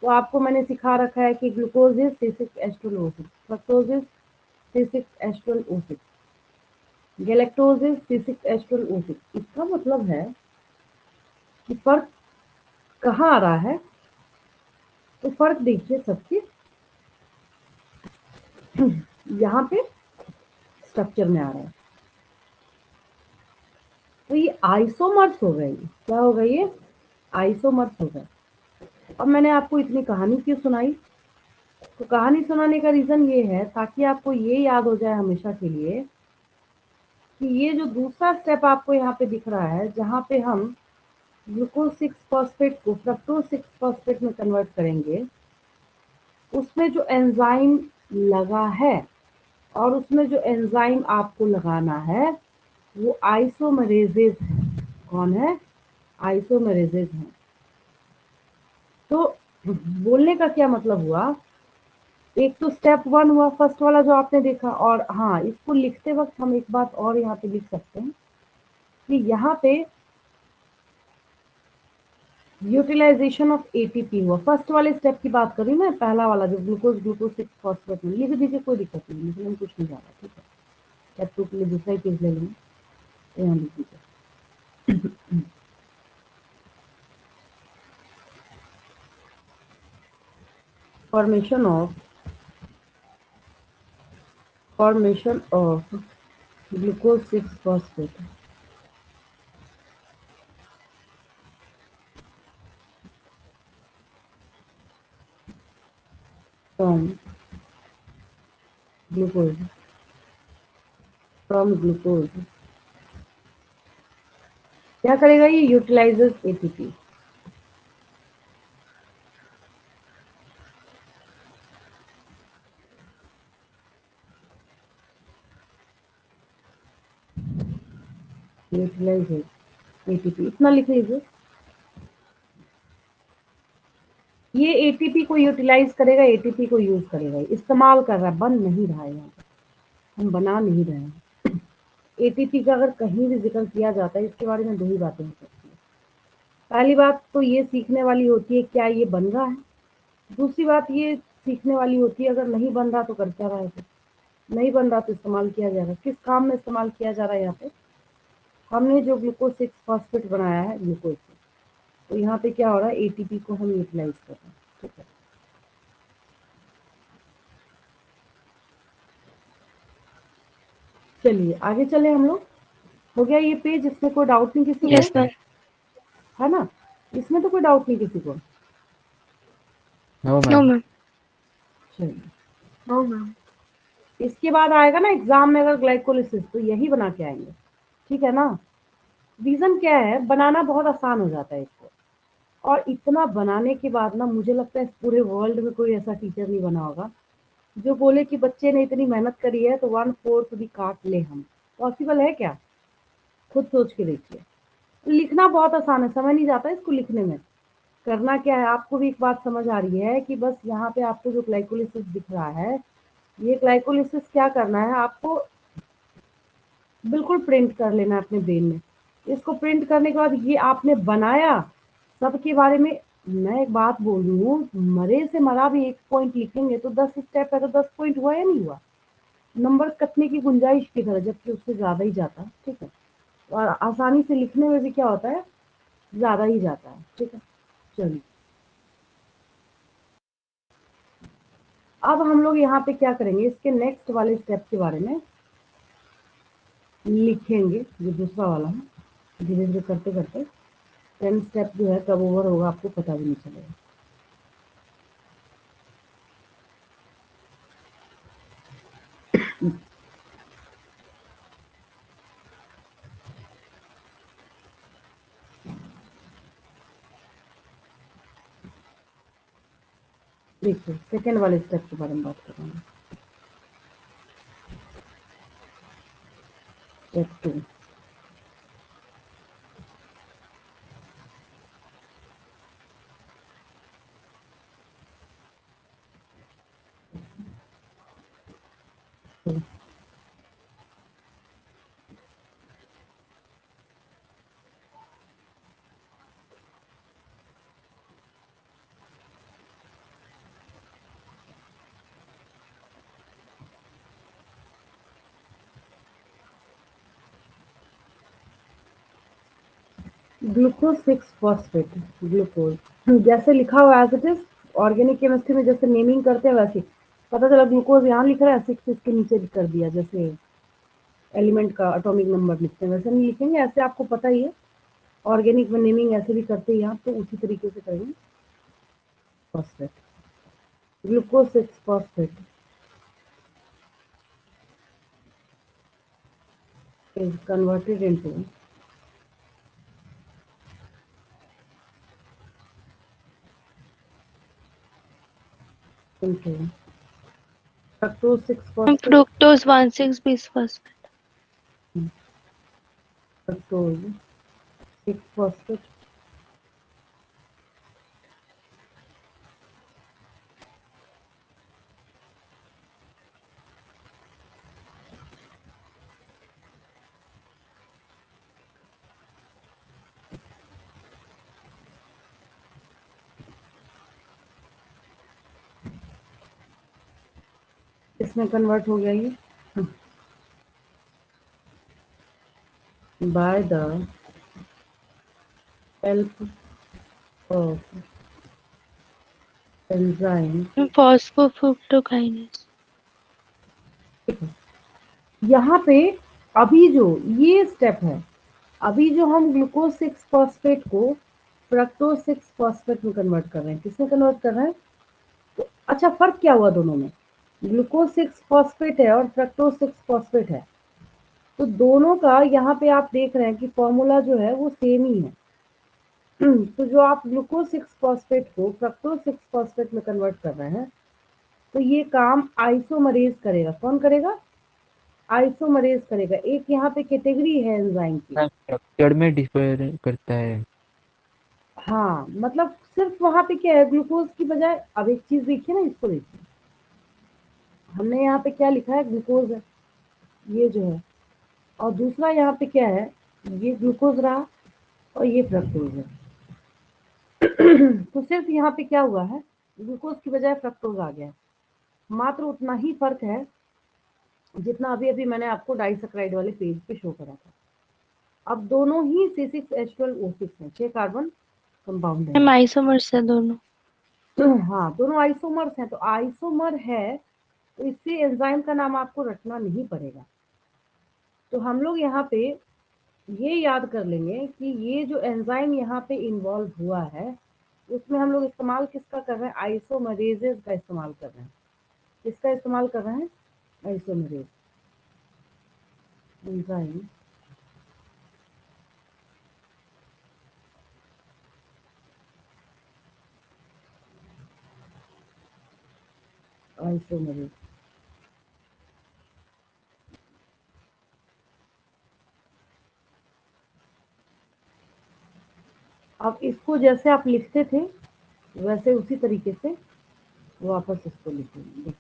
तो आपको मैंने सिखा रखा है कि glucose is C6H12O6, fructose is C6H12O6, galactose is C6H12O6। इसका मतलब है कि फर्क कहाँ आ रहा है, तो फर्क देखिए सबके यहाँ पे स्ट्रक्चर में आ रहा है। तो ये आइसोमर्स हो गए। क्या हो गए? ये आइसोमर्स हो गए। अब मैंने आपको इतनी कहानी क्यों सुनाई? तो कहानी सुनाने का रीजन ये है ताकि आपको ये याद हो जाए हमेशा के लिए कि ये जो दूसरा स्टेप आपको यहाँ पे दिख रहा है, जहाँ पे हम ग्लूकोज 6 फॉस्फेट को फ्रक्टोज 6 फॉस्फेट में कन्वर्ट करेंगे, उसमें जो एंजाइम लगा है और उसमें जो एंजाइम आपको लगाना है वो आइसोमरेजेस है। कौन है? आइसोमरेजेस है। तो बोलने का क्या मतलब हुआ, एक तो स्टेप 1 हुआ, फर्स्ट वाला जो आपने देखा। और हाँ, इसको लिखते वक्त हम एक बात और यहाँ पे लिख सकते हैं कि यहाँ पे यूटिलाइजेशन ऑफ एटीपी हुआ। फर्स्ट वाले स्टेप की बात करी मैं, पहला वाला जो ग्लूकोज 6 फॉस्फेट में। लिख दीजिए, कोई दिक्कत नहीं, लिखने में कुछ नहीं जा रहा, ठीक है। स्टेप 2 के लिए दूसरा ही पेज ले लेंगे, तो यहाँ लिख दीजिए। Formation of glucose 6 phosphate from glucose क्या करेगा? ये यूटिलाइजेस एटीपी। यूटिलाइजेस एटीपी, इतना लिख लीजिए। ये एटीपी को यूटिलाइज करेगा, एटीपी को यूज करेगा, इस्तेमाल कर रहा है, बन नहीं रहा है। यहाँ पर हम बना नहीं रहे हैं। एटीपी का अगर कहीं भी जिक्र किया जाता है, इसके बारे में दो ही बातें हो सकती है। पहली बात तो ये सीखने वाली होती है क्या ये बन रहा है, दूसरी बात ये सीखने वाली होती है अगर नहीं बन रहा तो कर क्या रहा है, नहीं बन रहा तो इस्तेमाल किया जाएगा। किस काम में इस्तेमाल किया जा रहा है? यहाँ पे हमने जो ग्लूकोज 6 फॉस्फेट बनाया है ग्लूकोज से, तो यहाँ पे क्या हो रहा है, एटीपी को हम यूटिलाइज कर रहे हैं, ठीक है। चलिए आगे चले हम लोग। हो गया ये पेज, इसमें कोई डाउट नहीं किसी यस को, मैम। है ना? इसमें तो कोई डाउट नहीं किसी को। No no ma'am. मैम। चलिए, नो मैम। इसके बाद आएगा ना एग्जाम में अगर ग्लाइकोलिसिस, तो यही बना के आएंगे, ठीक है ना। रीजन क्या है, बनाना बहुत आसान हो जाता है इसको। और इतना बनाने के बाद ना मुझे लगता है इस पूरे वर्ल्ड में कोई ऐसा टीचर नहीं बना होगा जो बोले कि बच्चे ने इतनी मेहनत करी है तो 1/4 भी काट ले हम। पॉसिबल है क्या? खुद सोच के देखिए। लिखना बहुत आसान है, समय नहीं जाता इसको लिखने में। करना क्या है, आपको भी एक बात समझ आ रही है कि बस यहाँ पे आपको जो ग्लाइकोलिसिस दिख रहा है, ये ग्लाइकोलिसिस क्या करना है, आपको बिल्कुल प्रिंट कर लेना है अपने ब्रेन में। इसको प्रिंट करने के बाद ये आपने बनाया सबके बारे में। मैं एक बात बोल रही हूँ, मरे से मरा भी एक पॉइंट लिखेंगे तो 10 स्टेप है तो 10 पॉइंट हुआ या नहीं हुआ। नंबर कटने की गुंजाइश किधर है, जबकि उससे ज्यादा ही जाता है। ठीक है, और आसानी से लिखने में भी क्या होता है, ज्यादा ही जाता है। ठीक है, चलिए अब हम लोग यहाँ पे क्या करेंगे, इसके नेक्स्ट वाले स्टेप के बारे में लिखेंगे, जो दूसरा वाला है। धीरे धीरे करते करते 10 स्टेप जो है कब ओवर होगा आपको पता भी नहीं चलेगा। देखिए सेकेंड वाले स्टेप के बारे में बात कर रहा हूँ। Step 2, glucose 6 phosphate. ग्लूकोज जैसे लिखा हुआ as it is, organic chemistry में जैसे नेमिंग करते हैं वैसे पता चला ग्लूकोज यहाँ लिख रहा है, 6 इसके नीचे कर दिया, जैसे एलिमेंट का एटॉमिक नंबर लिखते हैं वैसे नहीं लिखेंगे, ऐसे आपको पता ही है। ऑर्गेनिक में नेमिंग ऐसे भी करते हैं आप, तो उसी तरीके से करेंगे। Phosphate, glucose 6 phosphate is converted into fructose 6 phosphate, fructose 1,6-bis-phosphate। fructose 6 phosphate इसमें कन्वर्ट हो गया ये by the help of enzyme। Phosphofructokinase. यहाँ पे अभी जो ये स्टेप है, अभी जो हम ग्लूकोज 6 फॉस्फेट को फ्रक्टोज 6 फॉस्फेट में कन्वर्ट कर रहे हैं, किसमें कन्वर्ट कर रहे हैं, तो अच्छा फर्क क्या हुआ दोनों में, ग्लूकोज 6 फॉस्फेट है और फ्रक्टोज 6 फॉस्फेट है, तो दोनों का यहाँ पे आप देख रहे हैं कि फॉर्मूला जो है वो सेम ही है। तो जो आप ग्लूकोज 6 फॉस्फेट को फ्रक्टोज 6 फॉस्फेट में कन्वर्ट कर रहे हैं, तो ये काम आइसोमरेज करेगा। कौन करेगा, आइसोमरेज करेगा। एक यहाँ पे कैटेगरी है एंजाइम की। स्ट्रक्चर में डिफर करता है। हाँ मतलब सिर्फ वहां पे क्या है, ग्लूकोज की बजाय, अब एक चीज देखिए ना, इसको देखिए, हमने यहाँ पे क्या लिखा है, ग्लूकोज है ये जो है, और दूसरा यहाँ पे क्या है, ये ग्लूकोज रहा और ये फ्रक्टोज है। तो सिर्फ यहाँ पे क्या हुआ है, ग्लूकोज की बजाय फ्रक्टोज आ गया है। मात्र उतना ही फर्क है जितना अभी अभी मैंने आपको डाइसक्राइड वाले पेज पे शो करा था। अब दोनों ही C6H12O6 हैं, 6 कार्बन कंपाउंड है। आइसोमर्स है दोनों। हाँ दोनों आइसोमर्स हैं, तो आइसोमर है तो इससे एंजाइम का नाम आपको रटना नहीं पड़ेगा। तो हम लोग यहाँ पे ये याद कर लेंगे कि ये जो एंजाइम यहाँ पे इन्वॉल्व हुआ है, उसमें हम लोग इस्तेमाल किसका कर रहे हैं, आइसोमरेजेस का इस्तेमाल कर रहे हैं। किसका इस्तेमाल कर रहे हैं, आइसोमरेज एंजाइम। आइसोमरेज अब इसको जैसे आप लिखते थे वैसे उसी तरीके से वापस इसको लिखेंगे।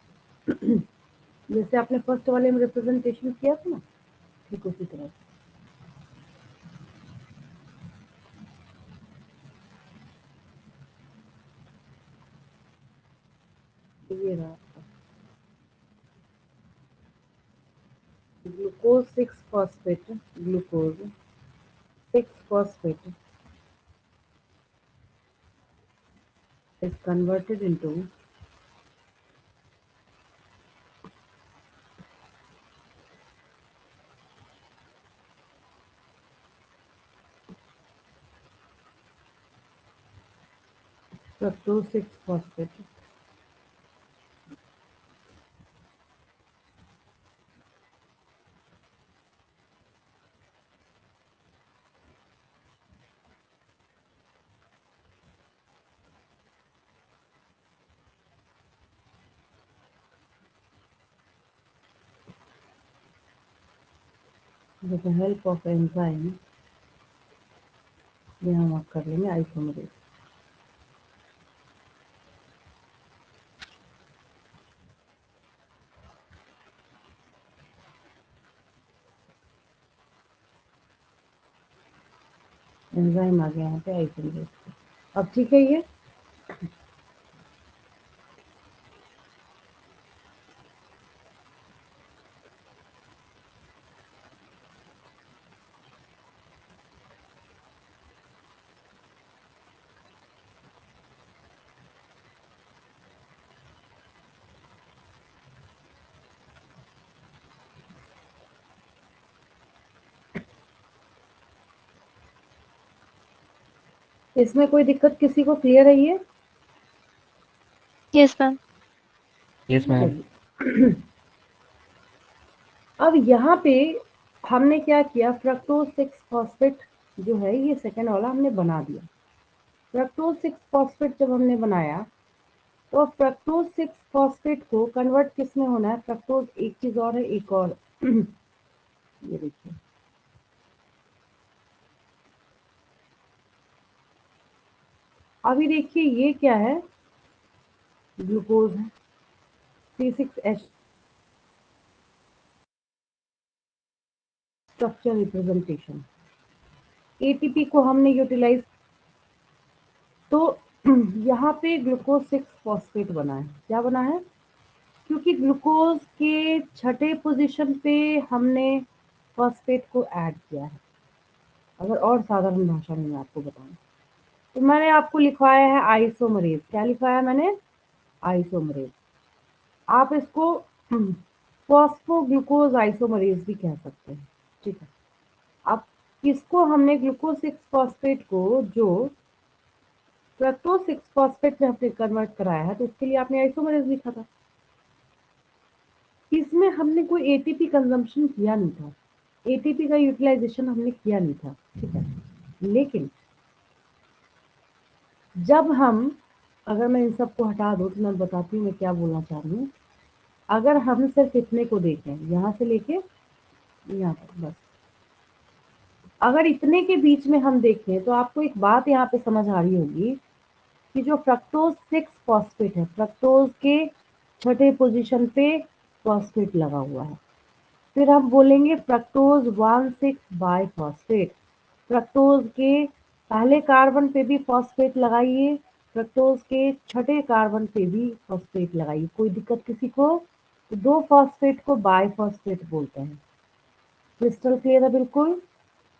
जैसे आपने फर्स्ट वाले में रिप्रेजेंटेशन किया था ना, ठीक उसी तरह से। ये रहा glucose 6 phosphate, glucose 6 phosphate is converted into fructose 6 phosphate. With the help of enzyme ये हम आप कर लेंगे आइसोमरेज। एंजाइम आ गया यहाँ पे आइसोमरेज। अब ठीक है, ये इसमें कोई दिक्कत किसी को क्लियर है ये? Yes ma'am. Yes ma'am. चलिए। अब यहाँ पे हमने क्या किया, फ्रक्टोज 6 फॉस्फेट जो है ये सेकेंड वाला हमने बना दिया। फ्रक्टोज 6 फॉस्फेट जब हमने बनाया तो फ्रक्टोज 6 फॉस्फेट को कन्वर्ट किस में होना है, फ्रक्टोज एक चीज और है, एक और ये देखिए अभी देखिए ये क्या है, ग्लूकोज है C6H स्ट्रक्चर रिप्रेजेंटेशन। एटीपी को हमने यूटिलाइज तो यहाँ पे ग्लूकोज 6 फॉस्फेट बना है। क्या बना है? क्योंकि ग्लूकोज के छठे पोजीशन पे हमने फॉस्फेट को ऐड किया है। अगर और साधारण भाषा में मैं आपको बताऊं तो मैंने आपको लिखवाया है आइसोमरेज। क्या लिखवाया मैंने? आइसोमरेज। आप इसको फॉस्फोग्लूकोज आइसोमरेज भी कह सकते हैं, ठीक है। अब इसको हमने ग्लूकोज 6 फॉस्फेट को जो फ्रक्टोज 6 फॉस्फेट में हमने कन्वर्ट कराया है तो उसके लिए आपने आइसोमरेज लिखा था। इसमें हमने कोई एटीपी कंजम्पशन किया नहीं था, एटीपी का यूटिलाइजेशन हमने किया नहीं था, ठीक है। लेकिन जब हम, अगर मैं इन सबको हटा दूं तो मैं बताती हूँ मैं क्या बोलना चाह रही हूँ। अगर हम सिर्फ इतने को देखें यहाँ से लेके यहाँ तक बस, अगर इतने के बीच में हम देखें तो आपको एक बात यहाँ पे समझ आ रही होगी कि जो फ्रक्टोज 6 फॉस्फेट है, फ्रक्टोज के छठे पोजीशन पे फॉस्फेट लगा हुआ है। फिर हम बोलेंगे फ्रक्टोज 1,6 बाई फॉस्फेट। फ्रक्टोज के पहले कार्बन पे भी फॉस्फेट लगाइए, फ्रक्टोज के छठे कार्बन पे भी फॉस्फेट लगाइए। कोई दिक्कत किसी को? तो दो फॉस्फेट को बाई फॉस्फेट बोलते हैं। क्रिस्टल क्लियर है बिल्कुल?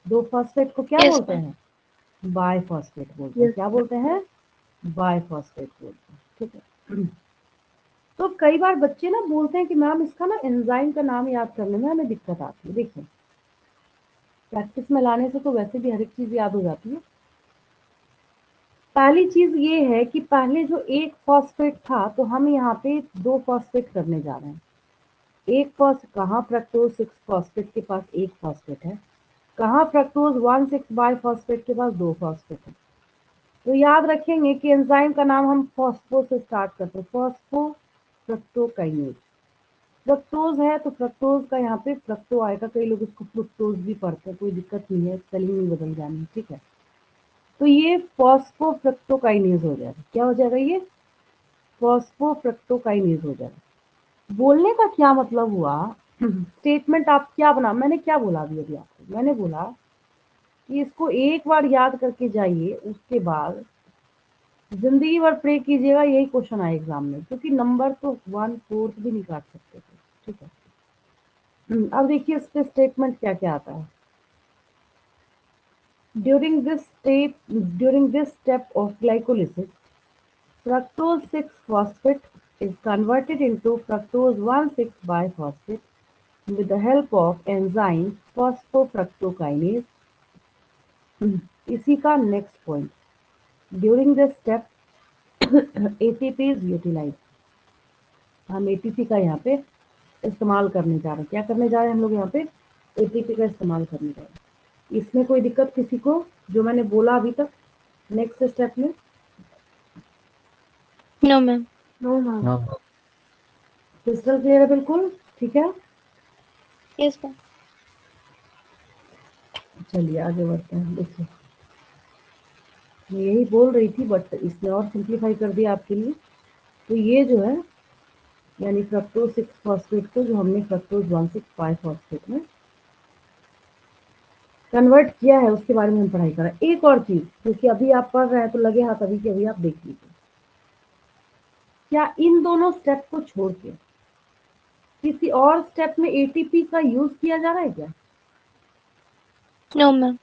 दो फॉस्फेट को क्या यस बोलते मैम। हैं? बाई फॉस्फेट बोलते हैं। यस। क्या बोलते हैं? बाई फॉस्फेट बोलते हैं, ठीक है। तो कई बार बच्चे ना बोलते हैं कि मैम इसका ना एंजाइम का नाम याद करने में हमें दिक्कत आती है। देखिए प्रैक्टिस में लाने से तो वैसे भी हर एक चीज याद हो जाती है। पहली चीज ये है कि पहले जो एक फॉस्फेट था तो हम यहाँ पे दो फॉस्फेट करने जा रहे हैं। एक फॉस्फेट कहाँ, फ्रक्टोज 6 फॉस्फेट के पास एक फॉस्फेट है, कहाँ फ्रक्टोज 1,6 बाई फॉस्फेट के पास दो फॉस्फेट है। तो याद रखेंगे कि एंजाइम का नाम हम फॉस्फो से स्टार्ट करते हैं, फॉस्फो फ्रक्टोकाइनेज। फ्रक्टोज है तो फ्रक्टोज का यहाँ पे फ्रक्टो आएगा, कई लोग इसको फ्रुक्टोज भी पढ़ते हैं, कोई दिक्कत नहीं है, स्पेलिंग नहीं बदल जानी, ठीक है। तो ये फॉस्फोफ्रक्टोकाइनेज हो जाएगा। क्या हो जाएगा? ये फॉस्फोफ्रक्टोकाइनेज हो जाएगा। बोलने का क्या मतलब हुआ, स्टेटमेंट आप क्या बना, मैंने क्या बोला अभी आपको, मैंने बोला कि इसको एक बार याद करके जाइए, उसके बाद जिंदगी भर प्रे कीजिएगा यही क्वेश्चन आए एग्जाम में, क्योंकि नंबर तो 1/4 भी नहीं काट सकते थे। ठीक है, अब देखिए इस पे स्टेटमेंट क्या क्या आता है। During this step of glycolysis fructose 6-phosphate is converted into fructose 1,6-biphosphate with the help of enzyme phosphofructokinase। इसी का next point, during this step ATP is utilise. हम एटीपी का यहाँ पे इस्तेमाल करने जा रहे हैं। क्या करने जा रहे हैं हम लोग? यहाँ पे एटीपी का इस्तेमाल करने जा रहे हैं। इसमें कोई दिक्कत किसी को, जो मैंने बोला अभी तक नेक्स्ट स्टेप में? No ma'am. No ma'am. No crystal clear है बिल्कुल? ठीक है, यस मैम। चलिए आगे बढ़ते हैं। देखिए मैं यही बोल रही थी, बट इसने और सिंप्लीफाई कर दिया आपके लिए। तो ये जो है, यानी फ्रक्टोज 6-फॉस्फेट को जो हमने फ्रक्टोज 1,6-बाइफॉस्फेट में कन्वर्ट किया है, उसके बारे में हम पढ़ाई कर रहे हैं। एक और चीज, क्योंकि अभी आप पढ़ रहे हैं तो लगे हाथ अभी के अभी आप देख लीजिए, क्या इन दोनों स्टेप को छोड़ के किसी और स्टेप में एटीपी का यूज किया जा रहा है क्या? No ma'am.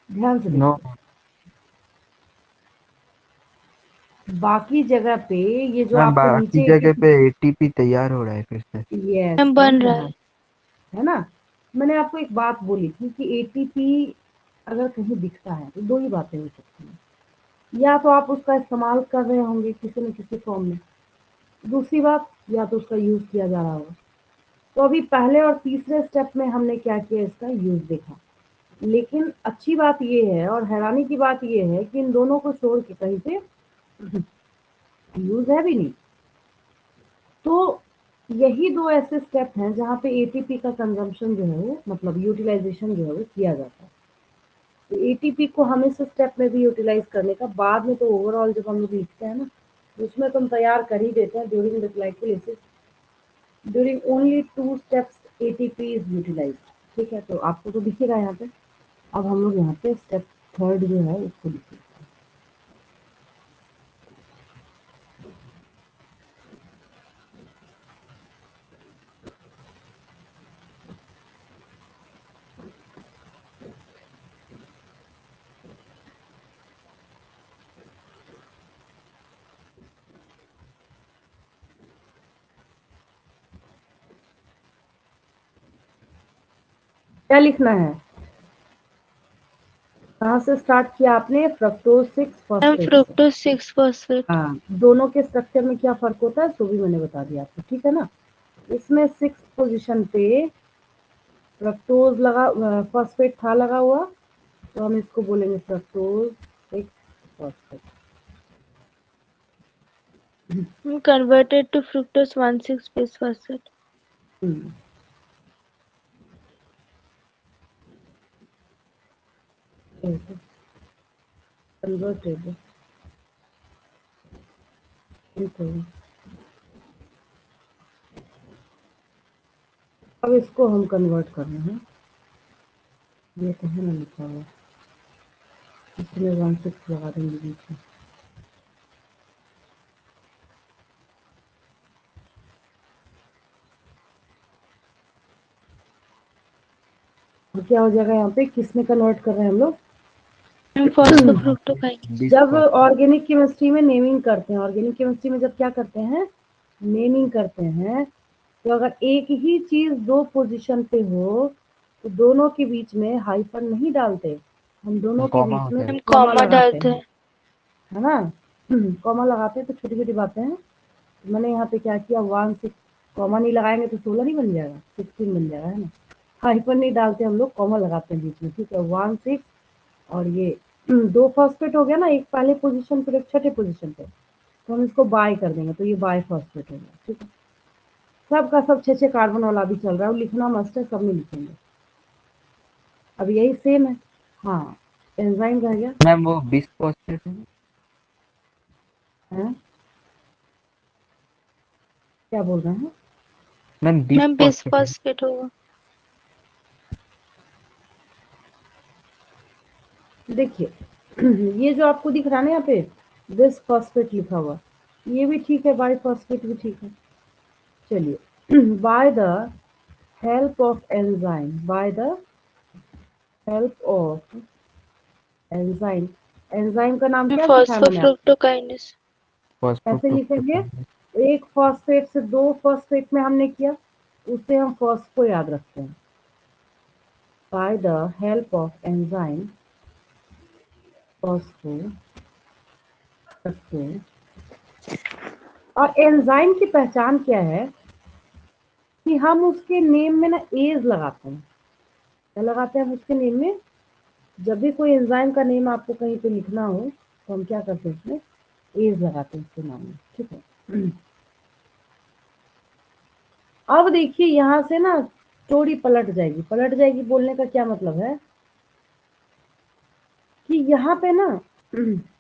ध्यान से नो देखिए, बाकी जगह पे ये जो मैम, आपको बाकी नीचे जगह एटीपी, पे एटीपी तैयार हो रहा है फिर से। यस मैम बन बन रहा रहा है। है ना? मैंने आपको एक बात बोली थी कि एटीपी अगर कहीं दिखता है तो दो ही बातें हो सकती हैं, या तो आप उसका इस्तेमाल कर रहे होंगे किसी न किसी फॉर्म में, दूसरी बात या तो उसका यूज किया जा रहा होगा। तो अभी पहले और तीसरे स्टेप में हमने क्या किया, इसका यूज देखा। लेकिन अच्छी बात ये है और हैरानी की बात ये है कि इन दोनों को छोड़ के कहीं से यूज है भी नहीं। तो यही दो ऐसे स्टेप हैं जहाँ पे एटीपी का कंजम्पशन जो है वो, मतलब यूटिलाइजेशन जो है वो किया जाता है। तो एटीपी को हमें इस स्टेप में भी यूटिलाइज करने का, बाद में तो ओवरऑल जब हम लोग लिखते हैं ना, उसमें तो हम तैयार कर ही देते हैं during the glycolysis, during only 2 steps ATP is utilise. ठीक है, तो आपको तो दिखेगा यहाँ पे। अब हम लोग यहाँ पे स्टेप थर्ड जो है उसको लिखेंगे। क्या लिखना है? कहाँ से स्टार्ट किया आपने? फ्रक्टोज 6 मैम फॉस्फेट से। फ्रुक्टोज 6-फॉस्फेट। हाँ, दोनों के स्ट्रक्चर में क्या फर्क होता है तो भी मैंने बता दिया आपको। ठीक है ना? इसमें 6 पोजीशन पे फ्रक्टोज लगा, फॉस्फेट था लगा हुआ, तो हम इसको बोलेंगे fructose 6 phosphate. Converted to fructose 1,6-बिसफॉस्फेट। कन्वर्टेड इनटू, अब इसको हम कन्वर्ट कर रहे हैं, ये तो है ना लिखा हुआ, इसमें 1,6 लगा देंगे बीच में। तो क्या हो जाएगा यहाँ पे, किस में कन्वर्ट कर रहे हैं हम लोग? फॉस्फोफ्रुक्टोकाइनेज। जब ऑर्गेनिक केमिस्ट्री में नेमिंग करते हैं, ऑर्गेनिक केमिस्ट्री में जब क्या करते हैं, नेमिंग करते हैं, तो अगर एक ही चीज दो पोजीशन पे हो तो दोनों के बीच में हाइफन नहीं डालते, हम दोनों के कॉमा बीच में होता है। हम कॉमा कॉमा लगाते डालते हैं, हैं। है ना? कॉमा लगाते हैं तो छोटी छोटी बातें हैं। मैंने यहाँ पे क्या किया, 1,6, कॉमा नहीं लगाएंगे तो 16 नहीं बन जाएगा, 16 बन जाएगा, है ना? हाइफन नहीं डालते हम लोग, कॉमा लगाते हैं बीच में। ठीक है, 1,6 और ये 2 फॉस्फेट हो गया ना, एक पहले पोजीशन पे एक छठे पोजीशन पे, तो हम इसको बाय कर देंगे, तो ये बाय फॉस्फेट हो गया। ठीक है, सब का सब 6-6 कार्बन वाला भी चल रहा है, और लिखना मस्ट है, सब में लिखेंगे। अब यही सेम है। हाँ, एंजाइम रह गया मैम वो बिस्फॉस्फेट है। है। क्या बोल रहे हैं? मैम मैम बिस्फॉस्फेट है। बिस्फॉस्फेट होगा। देखिए ये जो आपको दिख रहा है ना यहाँ पे दिस फॉस्फेट लिखा हुआ, ये भी ठीक है, बाई फॉस्फेट भी ठीक है। चलिए by the help of enzyme, by the help of enzyme, enzyme का नाम क्या सिखाया मैंने आपको? फॉस्फोफ्रुक्टोकाइनेस। कैसे लिखेंगे? फॉस्फोफ्रुक्टोकाइनेस। एक फॉस्फेट से दो फॉस्फेट में हमने किया, उससे हम फॉस्फो याद रखते हैं। By the help of enzyme phospho, और एंजाइम की पहचान क्या है कि हम उसके नेम में ना एज लगाते हैं। क्या लगाते हैं हम उसके नेम में? जब भी कोई एंजाइम का नेम आपको कहीं पे लिखना हो तो हम क्या करते हैं, उसमें एज लगाते हैं उसके नाम में, ठीक है। अब देखिए यहाँ से ना स्टोरी पलट जाएगी। पलट जाएगी बोलने का क्या मतलब है कि यहाँ पे ना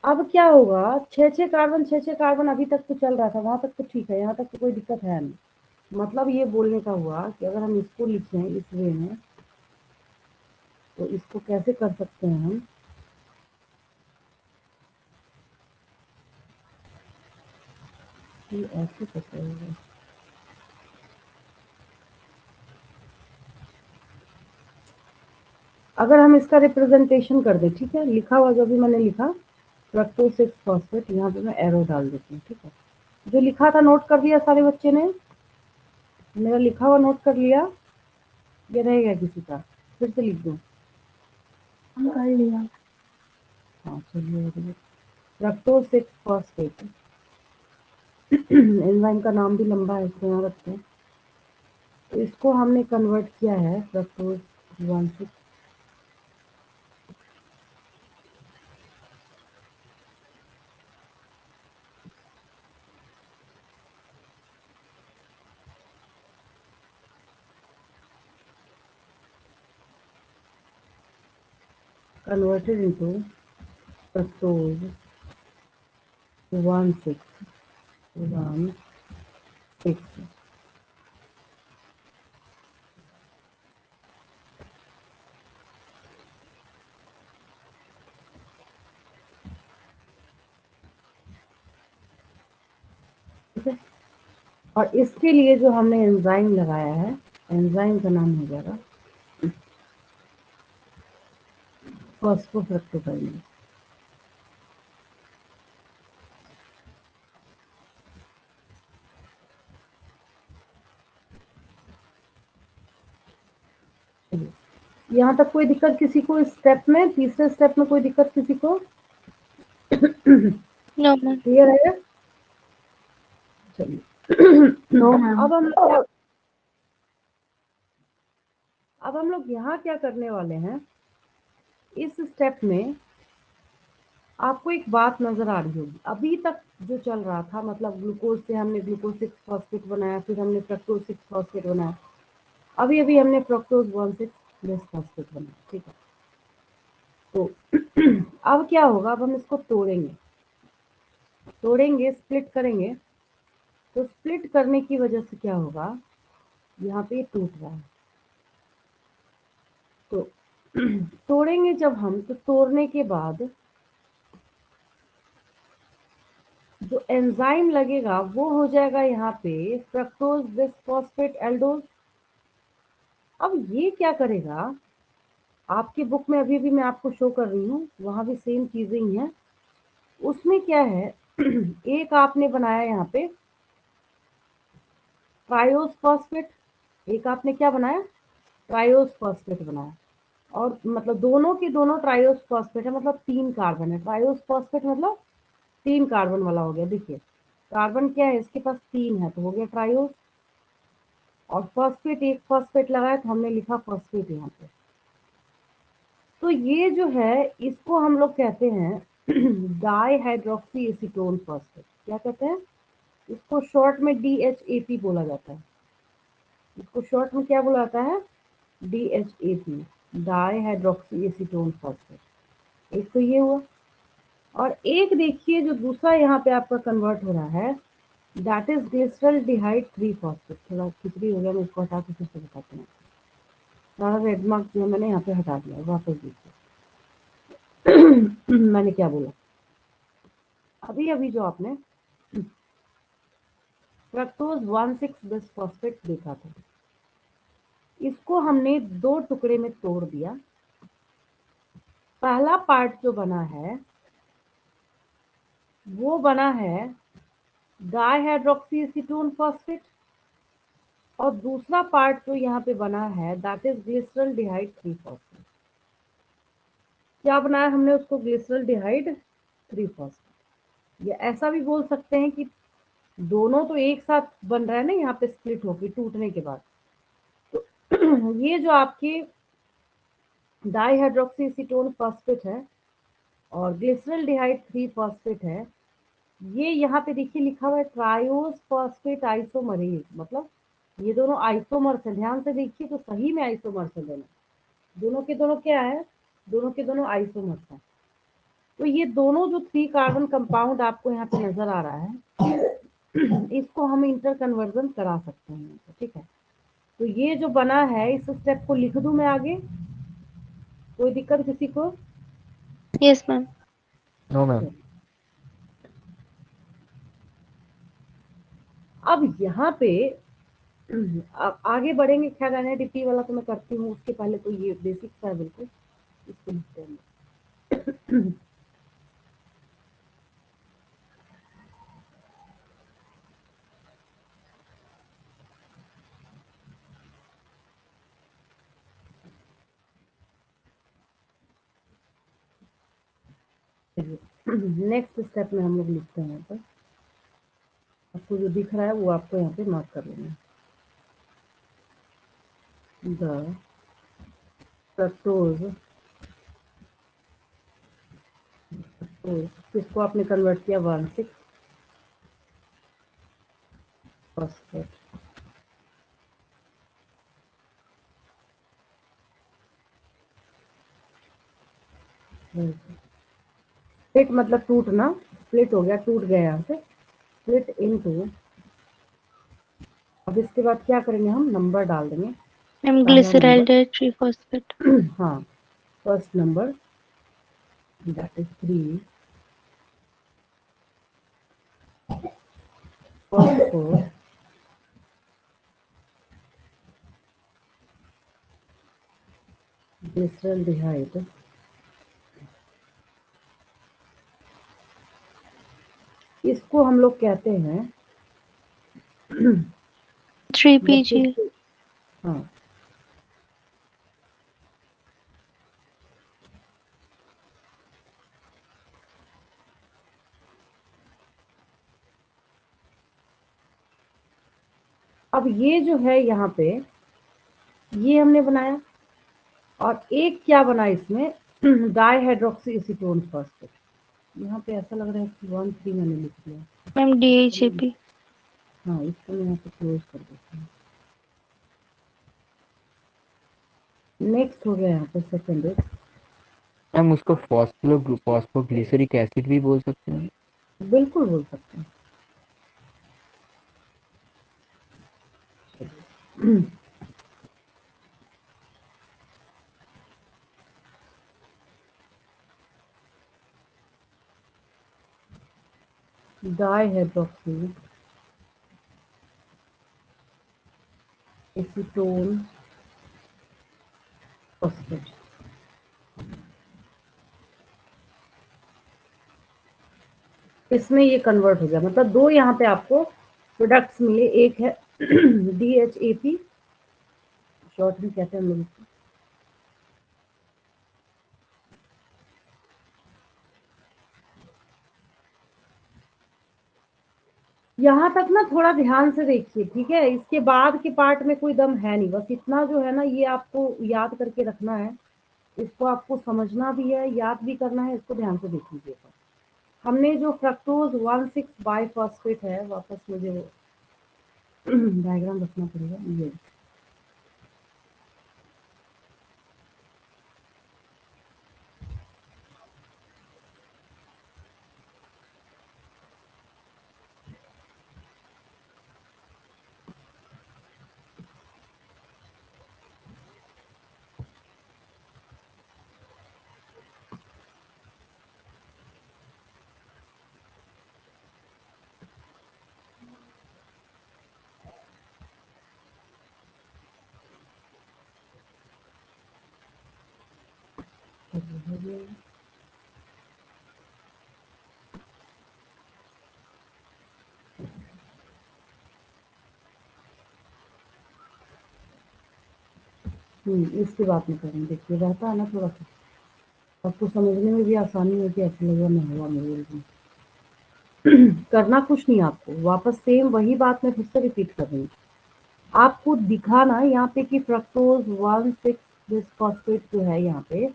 अब क्या होगा, छह छह कार्बन अभी तक तो चल रहा था, वहां तक तो ठीक है, यहाँ तक तो कोई दिक्कत है नहीं। मतलब ये बोलने का हुआ कि अगर हम इसको लिखें इस वे में तो इसको कैसे कर सकते हैं हम, कि ऐसे कैसे होगा। अगर हम इसका रिप्रेजेंटेशन कर दें, ठीक है, लिखा हुआ जो भी मैंने लिखा फ्रक्टोज 6 फॉस्फेट, यहाँ पे मैं एरो डाल देती हूँ, ठीक है। जो लिखा था नोट कर दिया सारे बच्चे ने? मेरा लिखा हुआ नोट कर लिया? ये रहेगा किसी का? फिर से लिख दूँ? हम कर लिया। हाँ चलिए, फ्रक्टोज 6 फॉस्फेट एंजाइम का नाम भी लंबा है, इसको यहाँ रखते हैं। तो इसको हमने कन्वर्ट किया है फ्रक्टोज 1 converted into fructose 1,6 1,6। ठीक है, और इसके लिए जो हमने एंजाइम लगाया है, एंजाइम का नाम हो जाएगा फॉस्फोफ्रक्टोकाइनेज। यहाँ तक कोई दिक्कत किसी को? इस स्टेप में, तीसरे स्टेप में कोई दिक्कत किसी को? No ma'am. क्लियर है? चलिए नो मैम। अब हम लोग यहाँ क्या करने वाले हैं, इस स्टेप में आपको एक बात नजर आ रही होगी। अभी तक जो चल रहा था, मतलब ग्लूकोज से हमने ग्लूकोज 6 फॉस्फेट बनाया, फिर हमने फ्रक्टोज 6 फॉस्फेट बनाया, अभी अभी हमने फ्रक्टोज 1,6 बेस फॉस्फेट बनाया, ठीक है। तो अब क्या होगा, अब हम इसको तोड़ेंगे, स्प्लिट करेंगे। तो स्प्लिट करने की वजह से क्या होगा, यहाँ पे ये टूट रहा है। तो तोड़ेंगे जब हम, तो तोड़ने के बाद जो एंजाइम लगेगा वो हो जाएगा यहाँ पे फ्रक्टोज बिसफॉस्फेट एल्डोज। अब ये क्या करेगा, आपकी बुक में अभी भी मैं आपको शो कर रही हूँ, वहां भी सेम चीजें ही हैं। उसमें क्या है एक आपने बनाया यहाँ पे ट्रायोस फॉस्फेट, एक आपने क्या बनाया, ट्रायोस फॉस्फेट बनाया। और मतलब दोनों के दोनों ट्रायोस फॉस्फेट है, मतलब 3 कार्बन है। ट्रायोस फॉस्फेट मतलब 3 कार्बन वाला हो गया। देखिए कार्बन क्या है, इसके पास 3 है तो हो गया ट्रायोस, और फॉस्फेट एक फॉस्फेट लगाया तो हमने लिखा फॉस्फेट यहाँ पे। तो ये जो है इसको हम लोग कहते हैं डाई हाइड्रोक्सी एसीटोन फॉस्फेट। क्या कहते हैं इसको? शॉर्ट में DHAP बोला जाता है। इसको शॉर्ट में क्या बोला जाता है? DHAP, di hydroxy acetone phosphate. एक तो ये हुआ, और एक देखिए जो दूसरा यहाँ पे आपका कन्वर्ट हो रहा है, दैट इज ग्लिसरॉल्डिहाइड 3-फॉस्फेट। थोड़ा खिचड़ी हो गया, मैं इसको हटा के फिर से बताती हूँ। सारा रेड मार्क जो मैंने यहाँ पे हटा दिया, वापस देखिए। मैंने क्या बोला, अभी अभी जो आपने फ्रक्टोज 1,6-बिसफॉस्फेट देखा था, इसको हमने 2 टुकड़े में तोड़ दिया। पहला पार्ट जो बना है वो बना है डाइहाइड्रोक्सीएसीटोन फॉस्फेट, और दूसरा पार्ट जो यहाँ पे बना है दैट इज ग्लिसरॉल्डिहाइड 3-फॉस्फेट। क्या बनाया हमने उसको, ग्लिसरॉल्डिहाइड 3-फॉस्फेट। या ऐसा भी बोल सकते हैं कि दोनों तो एक साथ बन रहा है ना, यहाँ पे स्प्लिट होके टूटने के बाद। तो ये जो आपके डाइहाइड्रोक्सीएसीटोन फॉस्फेट है और ग्लिसरॉल्डिहाइड 3-फॉस्फेट है, ये यहाँ पे देखिए लिखा हुआ है ट्रायोस फॉस्फेट आइसोमरेज, मतलब ये दोनों आइसोमर्स है। ध्यान से देखिए तो सही में आइसोमर्स है दोनों, दोनों के दोनों क्या है, दोनों के दोनों आइसोमर्स है। तो ये दोनों जो 3 कार्बन कंपाउंड आपको यहाँ पे नजर आ रहा है, इसको हम इंटर कन्वर्जन करा सकते हैं, ठीक है। तो ये जो बना है इस स्टेप को लिख दूं मैं आगे, कोई दिक्कत किसी को? Yes ma'am. No ma'am. अब यहाँ पे अब आगे बढ़ेंगे, खैर एनएडीपी वाला तो मैं करती हूँ, उसके पहले तो ये बेसिक सा है बिल्कुल, इसको लिखते हैं। नेक्स्ट स्टेप में हम लोग लिखते हैं, यहाँ पर आपको जो दिख रहा है वो आपको यहाँ पे मार्क कर लेना है। द फ्रक्टोज, किसको आपने कन्वर्ट किया, 1,6-फॉस्फेट। स्प्लिट मतलब टूटना, स्प्लिट हो गया, टूट गया यहाँ से, स्प्लिट इनटू। अब इसके बाद क्या करेंगे, हम नंबर डाल देंगे। मैम पहला नंबर, ग्लिसरॉल्डिहाइड 3-फॉस्फेट। हाँ, first number that is 3, phosphor, glyceraldehyde, इसको हम लोग कहते हैं 3 PG। 32, हाँ। अब ये जो है यहाँ पे ये हमने बनाया, और एक क्या बना इसमें, डाइहाइड्रोक्सीएसीटोन फॉस्फेट। यहाँ पे ऐसा लग रहा है कि 1,3 मैंने लिख दिया। Ma'am DHAP। हाँ, इसको मैं यहाँ पे क्लोज कर देती हूँ। नेक्स्ट हो गया यहाँ पे सेकेंड एक, मैम उसको फॉस्फोग्लिसरिक एसिड भी बोल सकते हैं। बिल्कुल बोल सकते हैं। डाइहाइड्रोक्सी एसीटोन फॉस्फेट, इसमें ये कन्वर्ट हो गया, मतलब 2 यहाँ पे आपको प्रोडक्ट्स मिले। एक है DHAP, शॉर्ट में कहते हैं हम लोग इसको। यहाँ तक ना थोड़ा ध्यान से देखिए, ठीक है, इसके बाद के पार्ट में कोई दम है नहीं, बस इतना जो है ना ये आपको याद करके रखना है, इसको आपको समझना भी है, याद भी करना है, इसको ध्यान से देख लीजिएगा। हमने जो फ्रक्टोज 1,6-बाइफॉस्फेट है, वापस मुझे वो डायग्राम रखना पड़ेगा, ये इसकी बात नहीं करेंगे। देखिए रहता है ना थोड़ा सा, आपको समझने में भी आसानी होती है, ऐसा लगेगा मैं हुआ मेरे करना कुछ नहीं, आपको वापस सेम वही बात मैं फिर से रिपीट कर रही हूँ। आपको दिखाना यहाँ पे कि फ्रक्टोज 1,6 बिसफॉस्फेट जो है यहाँ पे,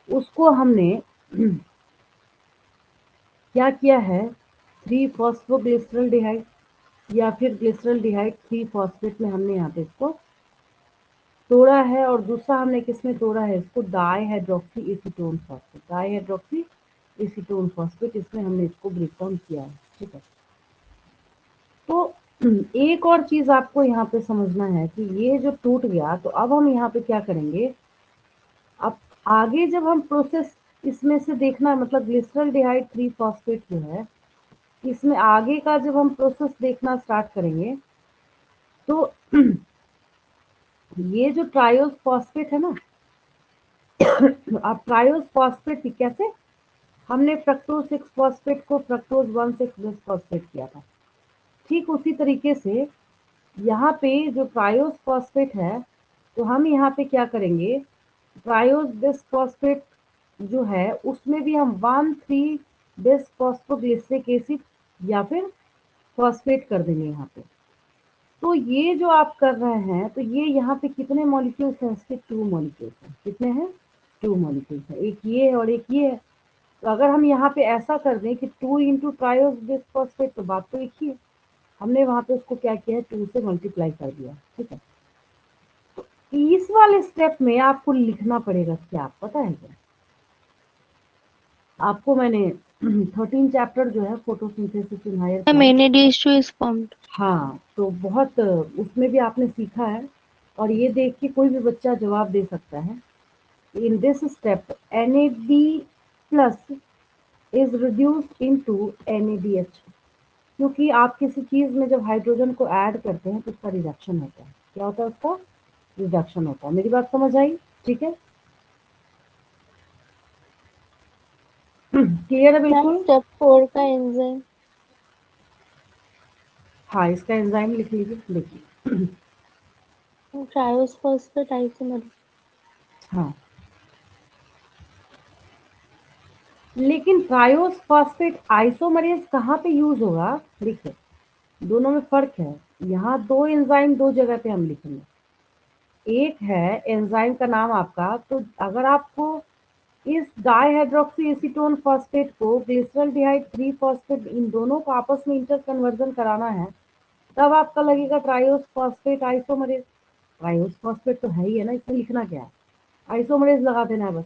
उसको हमने क्या किया है, 3 फॉस्फोग्लिसरल्डिहाइड या फिर ग्लिसरल्डिहाइड 3 फॉस्फेट में हमने यहाँ पे इसको तोड़ा है, और दूसरा हमने किसमें तोड़ा है इसको, dihydroxy acetone phosphate, dihydroxy acetone phosphate, इसमें हमने इसको ब्रेक डाउन किया है। ठीक है, तो एक और चीज आपको यहाँ पे समझना है कि ये जो टूट गया, तो अब हम यहाँ पे क्या करेंगे, अब आगे जब हम प्रोसेस इसमें से देखना, मतलब ग्लिसरल्डिहाइड 3 फॉस्फेट जो है, इसमें आगे का जब हम प्रोसेस देखना स्टार्ट करेंगे, तो ये जो ट्रायोस फॉस्फेट है ना, अब ट्रायोस फॉस्फेट कैसे, हमने फ्रक्टोज 6 फॉस्फेट को फ्रक्टोज 1,6 बिसफॉस्फेट किया था, ठीक उसी तरीके से यहाँ पे जो ट्रायोस फॉस्फेट है, तो हम यहाँ पे क्या करेंगे, ट्रायोस बिसफॉस्फेट जो है उसमें भी हम 1,3 बिसफॉस्फोग्लिसरिक एसिड या फिर फॉस्फेट कर देंगे यहाँ पे। तो ये जो आप कर रहे हैं, तो ये यहाँ पे कितने मॉलिक्यूल्स हैं, इसके 2 मॉलिक्यूल्स हैं। कितने हैं, 2 मॉलिक्यूल्स हैं, एक ये है और एक ये है। तो अगर हम यहाँ पे ऐसा कर दें कि 2 इंटू ट्रायोस बिसफॉस्फेट, तो बात तो एक ही है, हमने वहां पे उसको क्या किया है, 2 से मल्टीप्लाई कर दिया। ठीक है, इस वाले स्टेप में आपको लिखना पड़ेगा क्या, पता है क्या आपको, मैंने 13 चैप्टर जो है photosynthesis in higher plant, NADH2 is formed. हाँ, तो बहुत उसमें भी आपने सीखा है, और ये देख के कोई भी बच्चा जवाब दे सकता है। In this step NAD plus is reduced into NADH, क्योंकि आप किसी चीज में जब हाइड्रोजन को ऐड करते हैं तो उसका रिडक्शन होता है। क्या होता है उसका, रिडक्शन होता है। मेरी बात समझ आई, ठीक है, क्लियर है मैम बिल्कुल। स्टेप 4 का एंजाइम हाँ, इसका एंजाइम लिख लीजिए, देखिए ट्रायोस फॉस्फेट आइसोमर. हाँ, लेकिन ट्रायोस फॉस्फेट आइसोमरेज कहाँ पे यूज होगा, देखिए दोनों में फर्क है। यहाँ 2 एंजाइम 2 जगह पे हम लिखेंगे, एक है एंजाइम का नाम आपका, तो अगर आपको इस डाईहाइड्रोक्सी एसीटोन फॉस्फेट को ग्लिसरल्डिहाइड 3 फॉस्फेट, इन दोनों को आपस में इंटर कन्वर्जन कराना है, तब आपका लगेगा triose phosphate isomerase. Triose phosphate तो है ही है ना, इसमें लिखना क्या है, आइसोमरेज लगा देना है बस।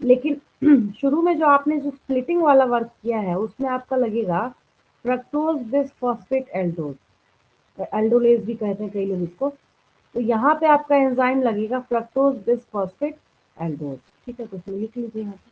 लेकिन शुरू में जो आपने जो स्प्लिटिंग वाला वर्क किया है, उसमें आपका लगेगा फ्रक्टोज बिसफॉस्फेट एल्डोज, एल्डोलेज भी कहते हैं कई लोग इसको। तो यहाँ पे आपका एंजाइम लगेगा फ्रक्टोज बिसफॉस्फेट एल्डोज। ठीक है, तो इसमें लिख लीजिए यहाँ पे।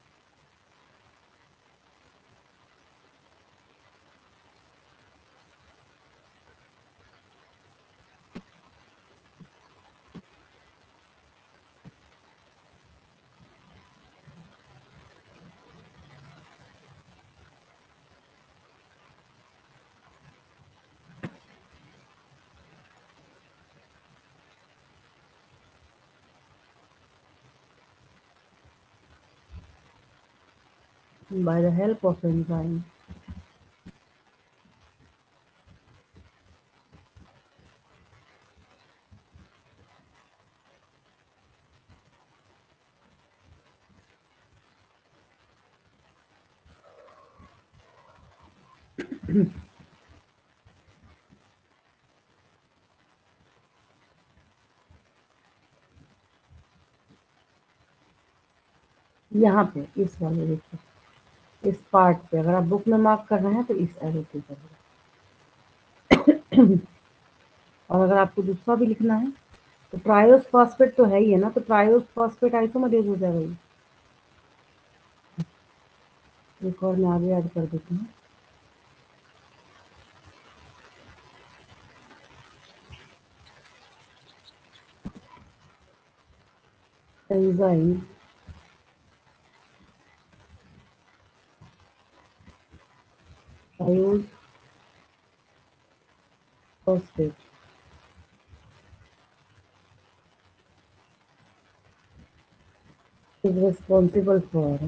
By the help of enzyme. यहाँ पे इस वाले देखिए, इस पार्ट पे अगर आप बुक में मार्क कर रहे हैं तो इस एरो पे करिए। और अगर आपको दूसरा भी लिखना है, तो ट्रायोस फॉस्फेट तो है ही है ना, तो ट्रायोस फॉस्फेट आइसोमरेज हो जाएगा ये। एक और मैं आगे ऐड कर देती हूँ, enzyme use phosphate is responsible for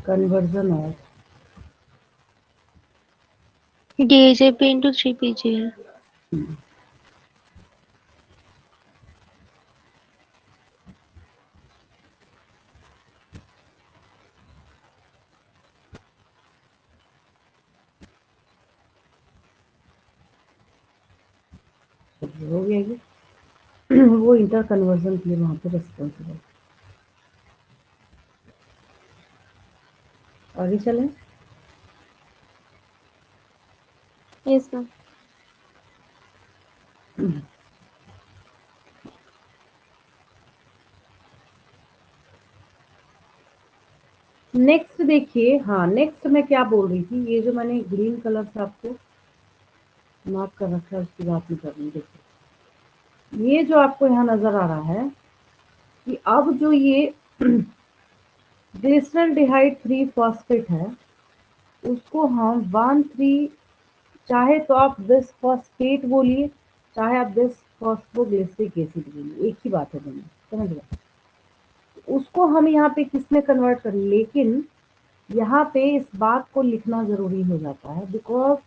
conversion of DHAP into 3-PGL. हो गया ये वो इंटर कन्वर्जन के लिए वहां पे रिस्पॉन्सिबल। आगे चलें। Yes, ma'am. नेक्स्ट देखिए, हाँ नेक्स्ट मैं क्या बोल रही थी, ये जो मैंने ग्रीन कलर से आपको मार्क कर रखा है उसकी बात नहीं कर रही। देखिए ये जो आपको यहाँ नजर आ रहा है कि अब जो ये ग्लिसरॉल्डिहाइड 3 फॉस्फेट है उसको हम 1,3 चाहे तो आप दिस फॉस्फेट बोलिए चाहे आप दिस फॉस्फोग्लिसरिक एसिड बोलिए, एक ही बात है दोनों, समझ गए। उसको हम यहाँ पे किस में कन्वर्ट करें, लेकिन यहाँ पे इस बात को लिखना जरूरी हो जाता है because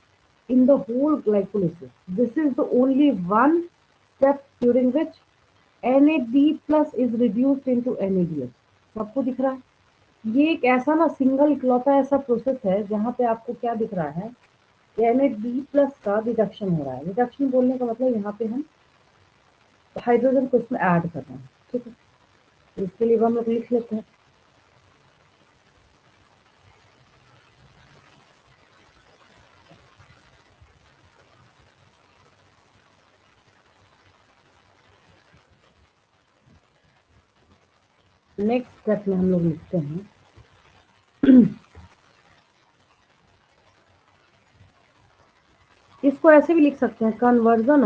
in the whole glycolysis this is the only one step during which NAD plus is reduced into NADH। सबको दिख रहा है, ये एक ऐसा ना सिंगल इकलौता ऐसा प्रोसेस है जहाँ पे आपको क्या दिख रहा है, NAD प्लस का रिडक्शन हो रहा है। रिडक्शन बोलने का मतलब यहाँ पे हम हाइड्रोजन को इसमें ऐड कर रहे हैं, ठीक है। इसके लिए हम लोग लिख लेते हैं नेक्स्ट स्टेप में हम लोग लिखते हैं इसको ऐसे भी लिख सकते हैं कन्वर्जन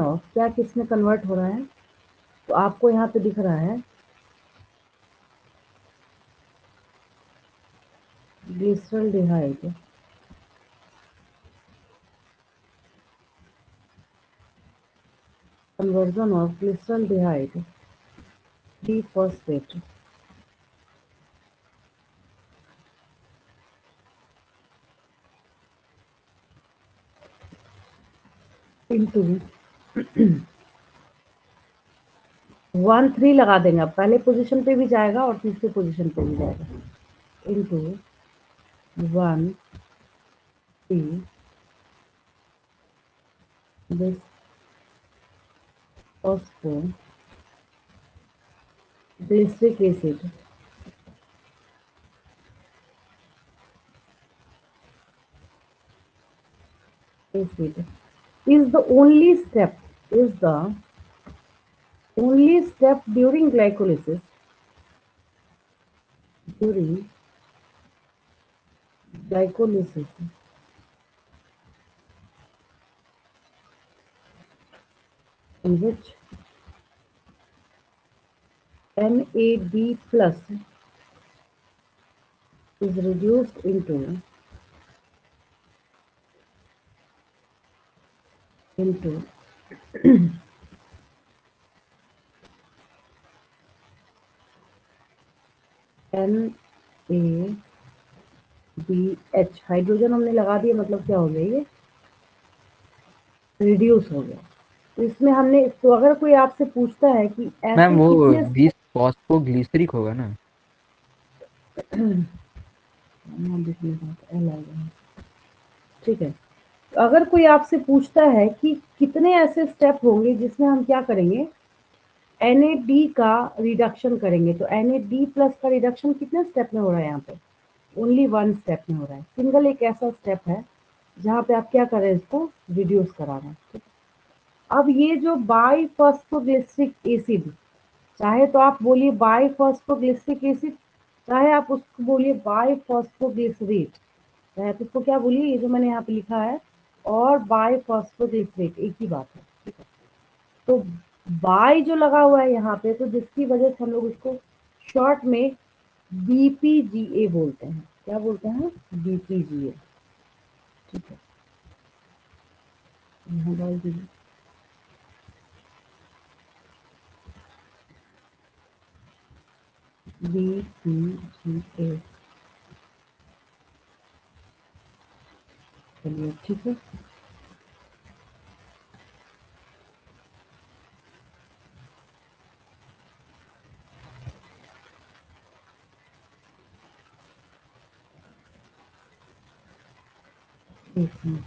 ऑफ क्या किसमें कन्वर्ट हो रहा है, तो आपको यहाँ पे दिख रहा है glyceraldehyde conversion of glyceraldehyde 3-phosphate into 1,3 लगा देंगे, अब पहले पोजीशन पे भी जाएगा और तीसरे पोजीशन पे भी जाएगा into 1,3 this phosphoglyceric acid is the only step during glycolysis in which NAD plus is reduced into NADH। Hydrogen हमने लगा दिया, मतलब क्या हो गया, ये रिड्यूस हो गया। तो इसमें हमने, तो अगर कोई आपसे पूछता है कि ऐसे मैम वो कितने बीस फॉस्फोग्लिसरिक होगा ना। ठीक है, तो अगर कोई आपसे पूछता है कि कितने ऐसे स्टेप होंगे जिसमें हम क्या करेंगे, NAD का रिडक्शन करेंगे, तो NAD प्लस का रिडक्शन कितने स्टेप में हो रहा है, यहाँ पे ओनली 1 स्टेप में हो रहा है। सिंगल एक ऐसा स्टेप है जहाँ पे आप क्या कर रहे हैं, इसको रिड्यूस करा रहे हैं, ठीक है। अब ये जो बाईफॉस्फोग्लिसरिक एसिड, चाहे तो आप बोलिए बाईफॉस्फोग्लिसरिक एसिड, चाहे आप उसको बोलिए बाईफॉस्फोग्लिसरेट, चाहे आप इसको क्या बोलिए, ये जो मैंने यहाँ पे लिखा है और बाईफॉस्फोग्लिसरेट एक ही बात है, ठीक है। तो बाय जो लगा हुआ है यहाँ पे, तो जिसकी वजह से हम लोग इसको शॉर्ट में बीपीजीए बोलते हैं। क्या बोलते हैं? बीपीजीए। ठीक है, यहाँ डाल दीजिए। बीपीजीए। चलिए ठीक है।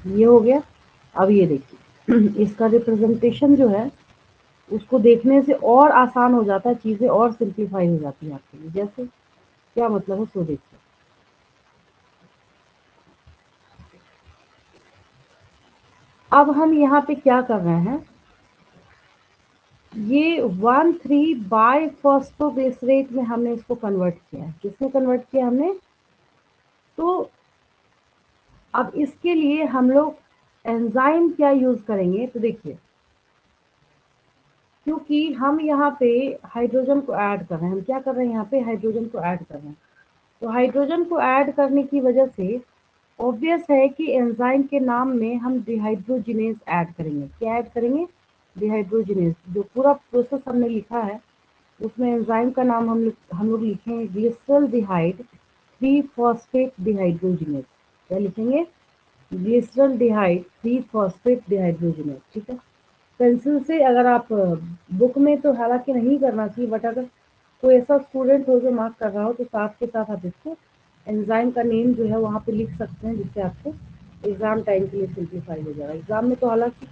ये हो गया। अब ये देखिए इसका रिप्रेजेंटेशन जो है उसको देखने से और आसान हो जाता है, चीजें और सिंप्लीफाई हो जाती है आपके लिए। जैसे क्या मतलब है, सो देखिए। अब हम यहाँ पे क्या कर रहे हैं, ये 1,3 बाय फॉस्फोग्लिसरेट में हमने इसको कन्वर्ट किया है। किसमें कन्वर्ट किया हमने? तो अब इसके लिए हम लोग एंजाइम क्या यूज करेंगे, तो देखिए क्योंकि हम यहाँ पे हाइड्रोजन को ऐड कर रहे हैं, हम क्या कर रहे हैं यहाँ पे हाइड्रोजन को ऐड कर रहे हैं। तो हाइड्रोजन को ऐड करने की वजह से ऑब्वियस है कि एंजाइम के नाम में हम डिहाइड्रोजिनेज ऐड करेंगे। क्या ऐड करेंगे? डिहाइड्रोजिनेज। जो पूरा प्रोसेस हमने लिखा है उसमें एंजाइम का नाम हम लोग लिखेंगे ग्लिसरल्डिहाइड 3 फॉस्फेट डिहाइड्रोजिनेज। क्या लिखेंगे? Glyceraldehyde 3 phosphate dehydrogenase. ठीक है, पेंसिल से अगर आप बुक में तो हालांकि नहीं करना चाहिए, बट अगर कोई ऐसा स्टूडेंट हो जो मार्क कर रहा हो तो साथ के साथ आप इसको एंजाइम का नेम जो है वहाँ पे लिख सकते हैं, जिससे आपको एग्जाम टाइम के लिए सिंप्लीफाई हो जाएगा। एग्जाम में तो हालांकि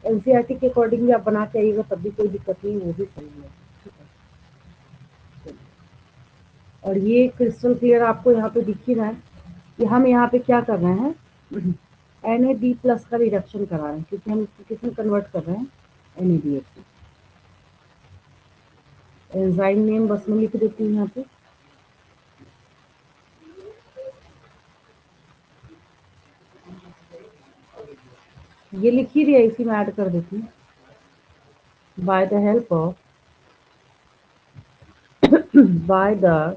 एनसीईआरटी के अकॉर्डिंग भी आप बना के आइएगा तब भी कोई दिक्कत नहीं, वो भी सही है। ठीक है, और ये क्रिस्टल क्लियर आपको यहाँ पे दिख ही रहा है कि हम यहाँ पे क्या कर रहे हैं, NAD+ का रिडक्शन करा रहे हैं, क्योंकि हम इसको किसमें कन्वर्ट कर रहे हैं? NADH। एंजाइम नेम बस मैं लिख देती हूँ यहाँ पे। ये लिख ही दिया, इसी में ऐड कर देती हूँ। By the help of by the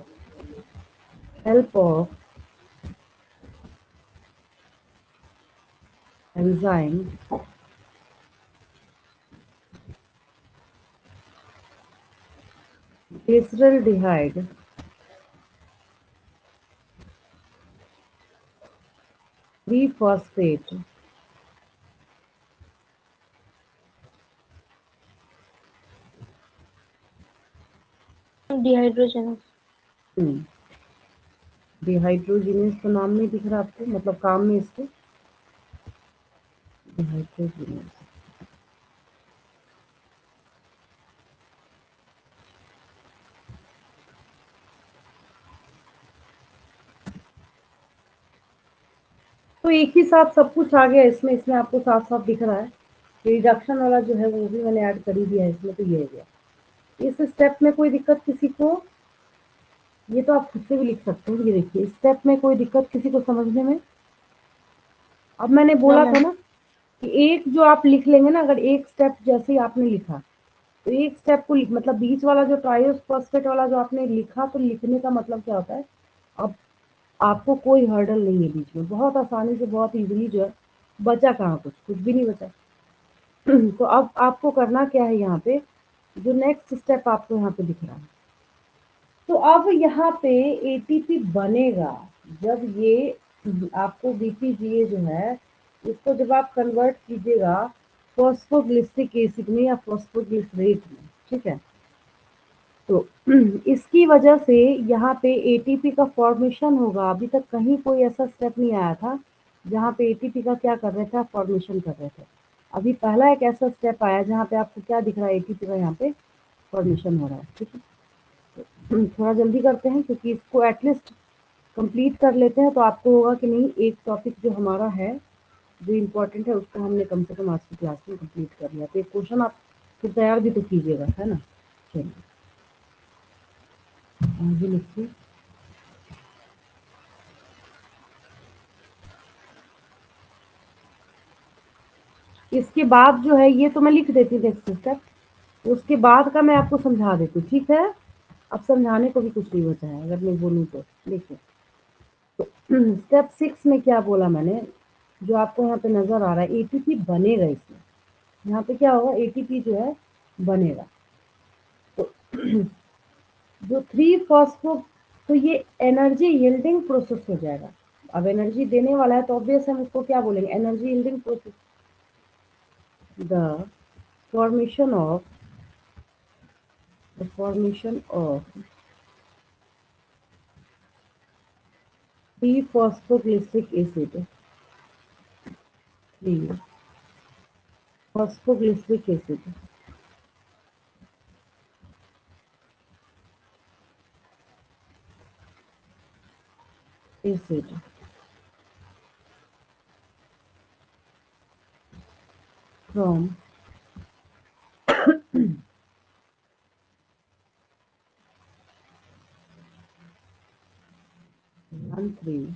help of enzyme glyceraldehyde 3-phosphate dehydrogen. Dehydrogenase तो नाम में दिख रहा है आपको, मतलब काम में इसके डिहाइड्रोजिनेज। तो एक ही साथ सब कुछ आ गया इसमें, इसमें आपको साफ साफ दिख रहा है। रिडक्शन वाला जो है वो भी मैंने ऐड कर ही दिया है इसमें, तो ये हो गया। इस स्टेप में कोई दिक्कत किसी को? ये तो आप खुद से भी लिख सकते हो। ये देखिए, स्टेप में कोई दिक्कत किसी को समझने में? अब मैंने बोला था ना कि एक जो आप लिख लेंगे ना, अगर एक स्टेप जैसे ही आपने लिखा तो एक स्टेप को मतलब बीच वाला जो ट्राइस फॉस्फेट वाला जो आपने लिखा, तो लिखने का मतलब क्या होता है, अब आपको कोई हर्डल नहीं है बीच में, बहुत आसानी से बहुत इजीली जो है, बचा कहाँ, कुछ भी नहीं बचा। तो अब आपको करना क्या है, यहाँ पे जो नेक्स्ट स्टेप आपको यहाँ पे दिख रहा है, तो अब यहाँ पे एटीपी बनेगा जब ये आपको बीपीजीए जो है इसको जब आप कन्वर्ट कीजिएगा फॉस्फोग्लिसरिक एसिड में या फॉस्फोग्लिसरेट में। ठीक है, तो इसकी वजह से यहाँ पे एटीपी का फॉर्मेशन होगा। अभी तक कहीं कोई ऐसा स्टेप नहीं आया था जहाँ पे एटीपी का क्या कर रहे थे, फॉर्मेशन कर रहे थे। अभी पहला एक ऐसा स्टेप आया जहाँ पे आपको क्या दिख रहा है, एटीपी का यहाँ पे फॉर्मेशन हो रहा है। ठीक है, थोड़ा जल्दी करते हैं क्योंकि इसको एटलीस्ट कंप्लीट कर लेते हैं, तो आपको होगा कि नहीं एक टॉपिक जो हमारा है जो इम्पोर्टेंट है उसको हमने कम से कम आज की क्लास में कंप्लीट कर लिया। तो एक क्वेश्चन आप फिर तैयार भी तो कीजिएगा, है ना। चलिए आगे लिखिए। इसके बाद जो है ये तो मैं लिख देती हूँ नेक्स्ट स्टेप। उसके बाद का मैं आपको समझा देती हूँ, ठीक है। अब समझाने को भी कुछ नहीं बचा है अगर मैं बोलूँ तो। देखिए तो स्टेप 6 में क्या बोला मैंने, जो आपको यहाँ पे नजर आ रहा है एटीपी बनेगा इसमें, यहाँ पे क्या होगा एटीपी जो है बनेगा। तो जो 3 फॉस्फो, तो ये एनर्जी यील्डिंग प्रोसेस हो जाएगा। अब एनर्जी देने वाला है तो ऑब्वियस हम उसको क्या बोलेंगे, energy yielding process. The formation of three phosphoglyceric acid, 3 phosphoglyceric acid from 1,3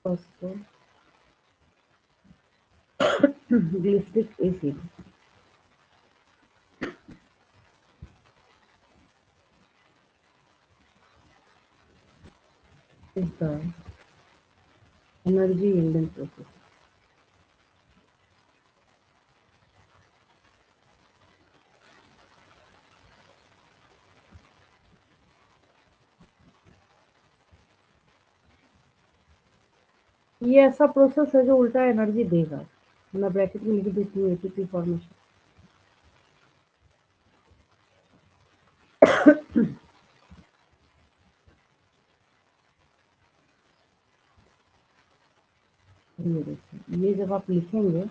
phosphoglyceric acid is the energy yielding process. ये ऐसा प्रोसेस है जो उल्टा एनर्जी देगा। मैं ब्रैकेट में लिख देती हूँ एटीपी फॉर्मेशन। ये देखिए, ये जब आप लिखेंगे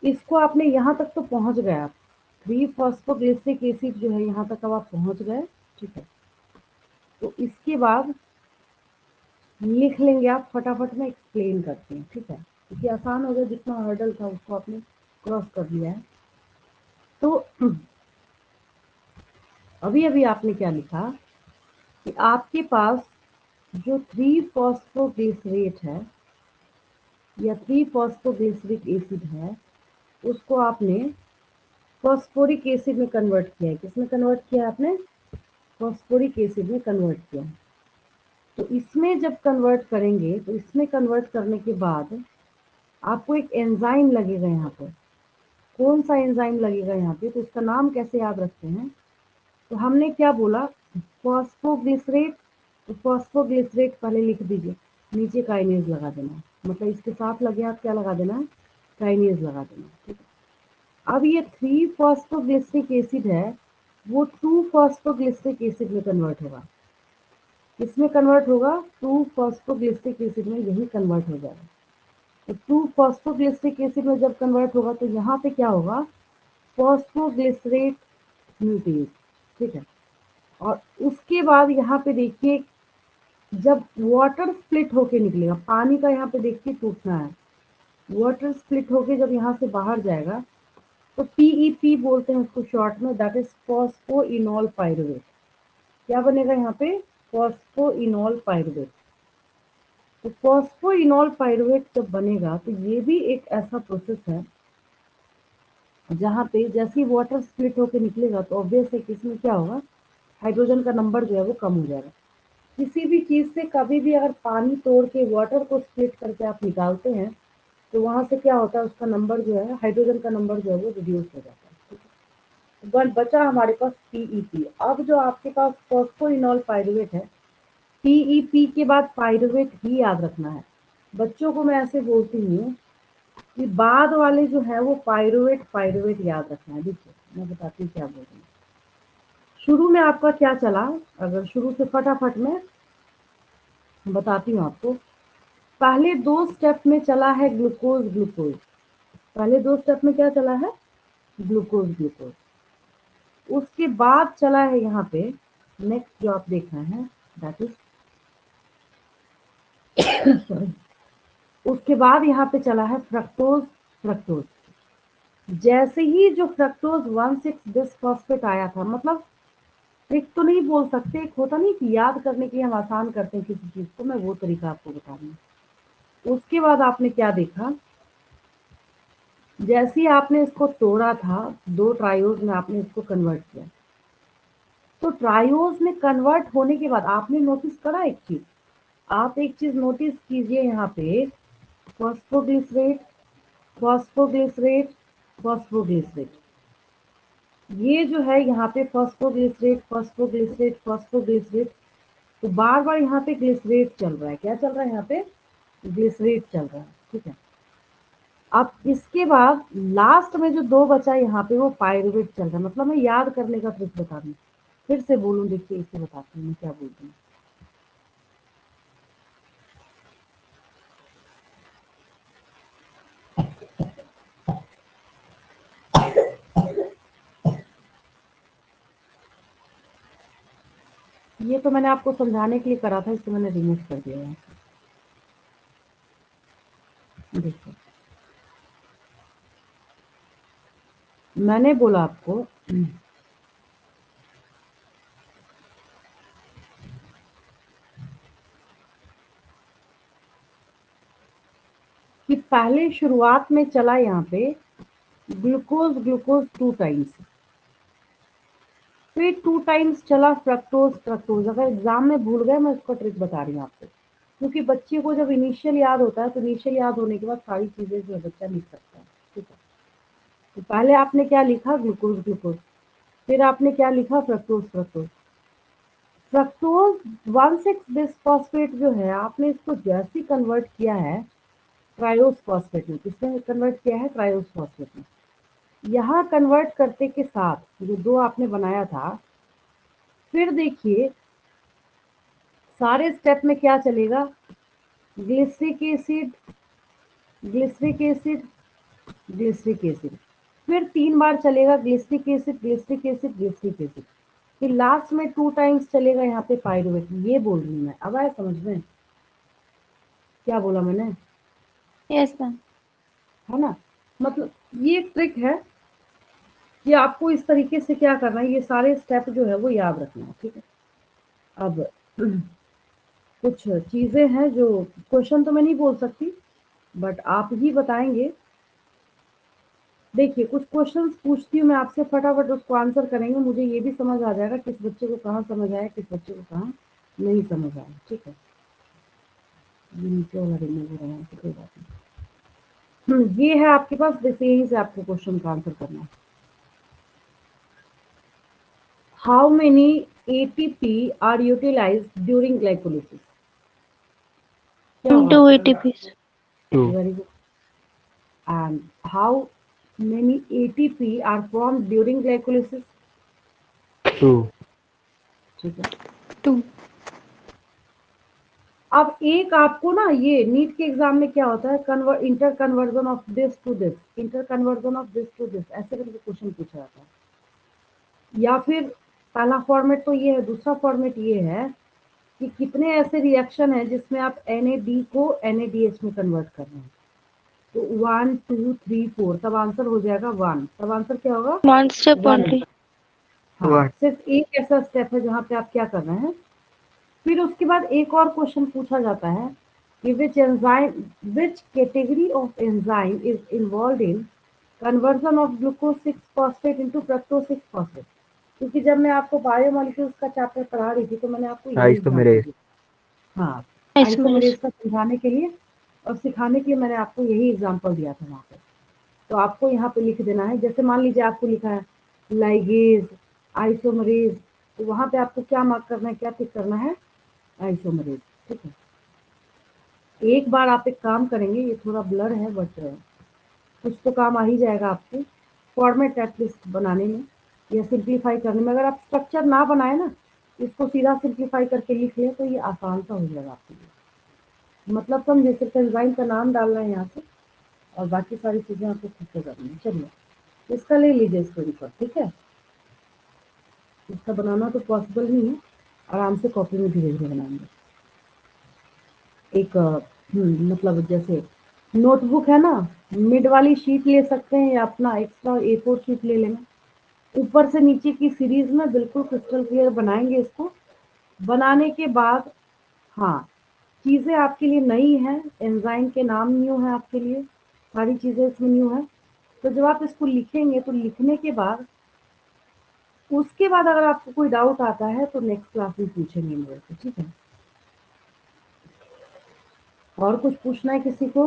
इसको आपने यहाँ तक तो पहुंच गए आप, 3 फॉस्फोग्लिसरिक एसिड जो है यहाँ तक अब आप पहुंच गए, ठीक है। तो इसके बाद लिख लेंगे आप, फटाफट में एक्सप्लेन करते हैं, ठीक है, क्योंकि आसान हो गया, जितना हर्डल था उसको आपने क्रॉस कर लिया है। तो अभी अभी आपने क्या लिखा कि आपके पास जो 3 फॉस्फोग्लिसरेट है या 3 फॉस्फोग्लिसरिक एसिड है, उसको आपने फॉस्फोरिक एसिड में कन्वर्ट किया है। किसमें कन्वर्ट किया आपने, फॉस्फोरिक एसिड में कन्वर्ट किया। तो इसमें जब कन्वर्ट करेंगे तो इसमें कन्वर्ट करने के बाद आपको एक एंजाइम लगेगा यहाँ पे। कौन सा एंजाइम लगेगा यहाँ पे, तो इसका नाम कैसे याद रखते हैं, तो हमने क्या बोला, फॉस्फोग्लिसरेट। तो फॉस्फोग्लिसरेट पहले लिख दीजिए, नीचे काइनेज लगा देना, मतलब इसके साथ लगे आप क्या लगा देना, काइनेज लगा देना, ठीक है। अब ये 3 फॉस्फोग्लिसरिक एसिड है, वो 2 फॉस्फोग्लिसरिक एसिड में कन्वर्ट होगा। किसमें कन्वर्ट होगा, 2 फॉस्फोग्लिसरिक एसिड में यही कन्वर्ट हो जाएगा। तो 2 फॉस्फोग्लिसरिक एसिड में जब कन्वर्ट होगा तो यहाँ पे क्या होगा, फॉस्फोग्लिसरेट म्यूटेज, ठीक है। और उसके बाद यहाँ पे देखिए, जब वाटर स्प्लिट होके निकलेगा, पानी का यहाँ पे देखिए टूटना है, वाटर स्प्लिट होके जब यहाँ से बाहर जाएगा तो पीईपी बोलते हैं उसको शॉर्ट में, दैट इज फॉस्फोइनॉल पाइरुवेट। क्या बनेगा यहाँ पे, फॉस्फोइनॉल पाइरुवेट। तो फॉस्फोइनॉल पाइरुवेट जब बनेगा तो ये भी एक ऐसा प्रोसेस है जहाँ पे जैसे ही वाटर स्प्लिट होके निकलेगा तो ऑब्वियस है कि इसमें क्या होगा, हाइड्रोजन का नंबर जो है वो कम हो जाएगा। किसी भी चीज़ से कभी भी अगर पानी तोड़ के वाटर को स्प्लिट करके आप निकालते हैं तो वहाँ से क्या होता है, उसका नंबर जो है, हाइड्रोजन का नंबर जो है वो रिड्यूस हो जाता है, ठीक है। बचा हमारे पास पीईपी। अब जो आपके पास फॉस्फोइनॉल पाइरुवेट है, पीईपी के बाद पाइरुवेट ही याद रखना है। बच्चों को मैं ऐसे बोलती हूँ कि बाद वाले जो है वो पाइरुवेट पाइरुवेट याद रखना है। देखिए मैं बताती हूँ क्या बोल रही हूँ। शुरू में आपका क्या चला, अगर शुरू से फटाफट में बताती हूँ आपको। पहले 2 स्टेप में चला है ग्लूकोज ग्लूकोज, पहले 2 स्टेप में क्या चला है, ग्लूकोज ग्लूकोज। उसके बाद चला है यहाँ पे नेक्स्ट जो आप देख रहे हैं, दैट इज सॉरी। उसके बाद यहाँ पे चला है फ्रक्टोज। फ्रक्टोज जैसे ही जो फ्रक्टोज 1,6 बिस्फॉस्फेट आया था, मतलब ट्रिक तो नहीं बोल सकते, एक होता नहीं कि याद करने के लिए हम आसान करते हैं किसी चीज को, मैं वो तरीका आपको बता रही हूँ। उसके बाद आपने क्या देखा, जैसे ही आपने इसको तोड़ा था, 2 ट्रायोज में आपने इसको कन्वर्ट किया, तो ट्रायोज में कन्वर्ट होने के बाद आपने नोटिस करा एक चीज, आप एक चीज नोटिस कीजिए यहाँ पे, फॉस्फोग्लिसरेट, फॉस्फोग्लिसरेट, फॉस्फोग्लिसरेट, ये जो है यहाँ पे फॉस्फोग्लिसरेट, फॉस्फोग्लिसरेट, फॉस्फोग्लिसरेट, तो बार बार यहाँ पे ग्लिसरेट चल रहा है। क्या चल रहा है यहाँ पे? ग्लिसरेट चल रहा है, ठीक है। अब इसके बाद लास्ट में जो 2 बचा यहाँ पे वो पायरुवेट चल रहा है, मतलब मैं याद करने का ट्रिक बता रही हूँ। फिर से बोलूँ, देखिए इसे बताती हूँ मैं क्या बोलती हूँ। ये तो मैंने आपको समझाने के लिए करा था, इसको मैंने रिमूव कर दिया है। देखो, मैंने बोला आपको कि पहले शुरुआत में चला यहाँ पे ग्लूकोज, ग्लूकोज 2 टाइम्स, फिर 2 टाइम्स चला फ्रक्टोज, फ्रक्टोज। अगर एग्जाम में भूल गए, मैं उसका ट्रिक बता रही हूँ आपको, क्योंकि बच्चे को जब इनिशियल याद होता है तो इनिशियल याद होने के बाद सारी चीजें जो है बच्चा लिख सकता है, ठीक है। तो पहले आपने क्या लिखा? Glucose, glucose. फिर आपने क्या लिखा? Fructose, fructose. फ्रक्टोज 1,6 बिस्फॉस्फेट जो है, आपने इसको जैसे कन्वर्ट किया है ट्रायोस फॉस्फेट में, किसमें कन्वर्ट किया है? ट्रायोस फॉस्फेट में। यहाँ कन्वर्ट करते के साथ जो 2 आपने बनाया था, फिर देखिए सारे स्टेप में क्या चलेगा? Glyceric acid, glyceric acid, glyceric acid, फिर 3 बार चलेगा glyceric acid, glyceric acid, glyceric acid, फिर लास्ट में 2 टाइम्स चलेगा यहाँ पे पायरुवेट। ये बोल रही हूँ मैं, अब आया समझ में? क्या बोला मैंने? Yes ma'am. है ना? मतलब ये एक ट्रिक है कि आपको इस तरीके से क्या करना है, ये सारे स्टेप जो है वो याद रखना है, ठीक है। अब कुछ चीजें हैं जो क्वेश्चन तो मैं नहीं बोल सकती, बट आप ही बताएंगे। देखिए कुछ क्वेश्चंस पूछती हूँ मैं आपसे, फटाफट उसको आंसर करेंगे, मुझे ये भी समझ आ जाएगा किस बच्चे को कहाँ समझ आया, किस बच्चे को कहाँ नहीं समझ आया, ठीक है। ये नीचे वाला रिमूव हो रहा है तो कोई बात नहीं। ये है आपके पास, जैसे यहीं से आपको क्वेश्चन का आंसर करना है। How many ATP are utilised during glycolysis? क्या होगा 2 आपका? ATPs. 2. Very good. And how many ATP are formed during glycolysis? 2. ठीक है। 2. अब एक आपको ना, ये नीट के एग्जाम में क्या होता है, interconversion of this to this, interconversion of this to this, ऐसे करके क्वेश्चन पूछा जाता है। या फिर पहला फॉर्मेट तो ये है, दूसरा फॉर्मेट ये है कि कितने ऐसे रिएक्शन है जिसमें आप NAD को NADH में कन्वर्ट कर रहे हैं। तो 1 2 3 4, तब आंसर हो जाएगा 1, तब आंसर क्या होगा? One step 1। only. हाँ, 1. सिर्फ एक ऐसा स्टेप है जहाँ पे आप क्या कर रहे हैं। फिर उसके बाद एक और क्वेश्चन पूछा जाता है कि which category of enzyme is involve in conversion of glucose 6 phosphate into fructose 6 phosphate. क्योंकि जब मैं आपको बायोमोलिक्यूल्स का चैप्टर पढ़ा रही थी तो मैंने आपको यही एग्जांपल आइसोमेरेज. दिया। हाँ, Isomerase. आइसोमेरेज का समझाने के लिए और सिखाने के लिए मैंने आपको यही एग्जांपल दिया था वहाँ पे। तो आपको यहाँ पे लिख देना है, जैसे मान लीजिए आपको लिखा है लाइगेज, आइसोमरेज, तो वहाँ पे आपको क्या मार्क करना है, क्या टिक करना है? आइसोमरेज, ठीक है। एक बार आप एक काम करेंगे, ये थोड़ा ब्लर है बट कुछ तो काम आ ही जाएगा आपके फॉर्मेट एटलिस्ट बनाने में या सिंप्लीफाई करने में। अगर आप स्ट्रक्चर ना बनाए ना, इसको सीधा सिंप्लीफाई करके लिख लें तो ये आसान सा हो जाएगा आपके लिए। मतलब समझे, सिर्फ एंजाइम का नाम डालना है यहाँ से और बाकी सारी चीज़ें आपको खुद से करनी है। चलिए इसका ले लीजिए स्टोरी पर, ठीक है। इसका बनाना तो पॉसिबल नहीं है, आराम से कॉपी में धीरे धीरे बनाएंगे। एक मतलब जैसे नोटबुक है ना, मिड वाली शीट ले सकते हैं या अपना एक्स्ट्रा A4 शीट ले लेना। ऊपर से नीचे की सीरीज में बिल्कुल क्रिस्टल क्लियर बनाएंगे इसको। बनाने के बाद हाँ, चीज़ें आपके लिए नई हैं, एंजाइम के नाम न्यू है आपके लिए, सारी चीज़ें इसमें न्यू है। तो जब आप इसको लिखेंगे तो लिखने के बाद उसके बाद अगर आपको कोई डाउट आता है तो नेक्स्ट क्लास में पूछेंगे मेरे से, ठीक है? और कुछ पूछना है किसी को?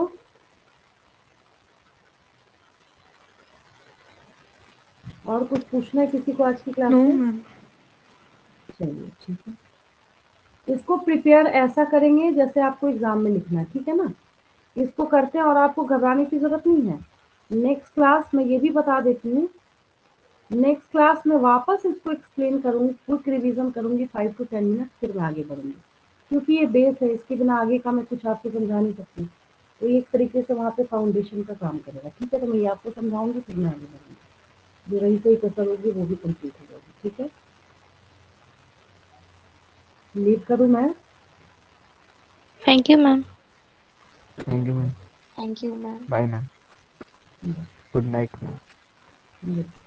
और कुछ पूछना है किसी को आज की क्लास नो में? मैम। चलिए ठीक है। इसको प्रिपेयर ऐसा करेंगे जैसे आपको एग्जाम में लिखना है, ठीक है ना? इसको करते हैं और आपको घबराने की जरूरत नहीं है। नेक्स्ट क्लास में ये भी बता देती हूँ, नेक्स्ट क्लास में वापस इसको एक्सप्लेन करूँगी, क्विक रिवीजन करूँगी 5 to 10 मिनट, फिर मैं आगे बढ़ूँगी। क्योंकि ये बेस है, इसके बिना आगे का मैं कुछ आपको समझा नहीं सकती। तो ये एक तरीके से वहाँ पे फाउंडेशन का काम करेगा, ठीक है? तो मैं ये आपको समझाऊंगी, फिर मैं आगे बढ़ूँगी। जो रही कोई कसर होगी वो भी कंप्लीट हो जाएगी, ठीक है? लीव करूँ मैं? Thank you ma'am. Thank you ma'am. Thank you ma'am. Bye ma'am. Good night ma'am. Yes.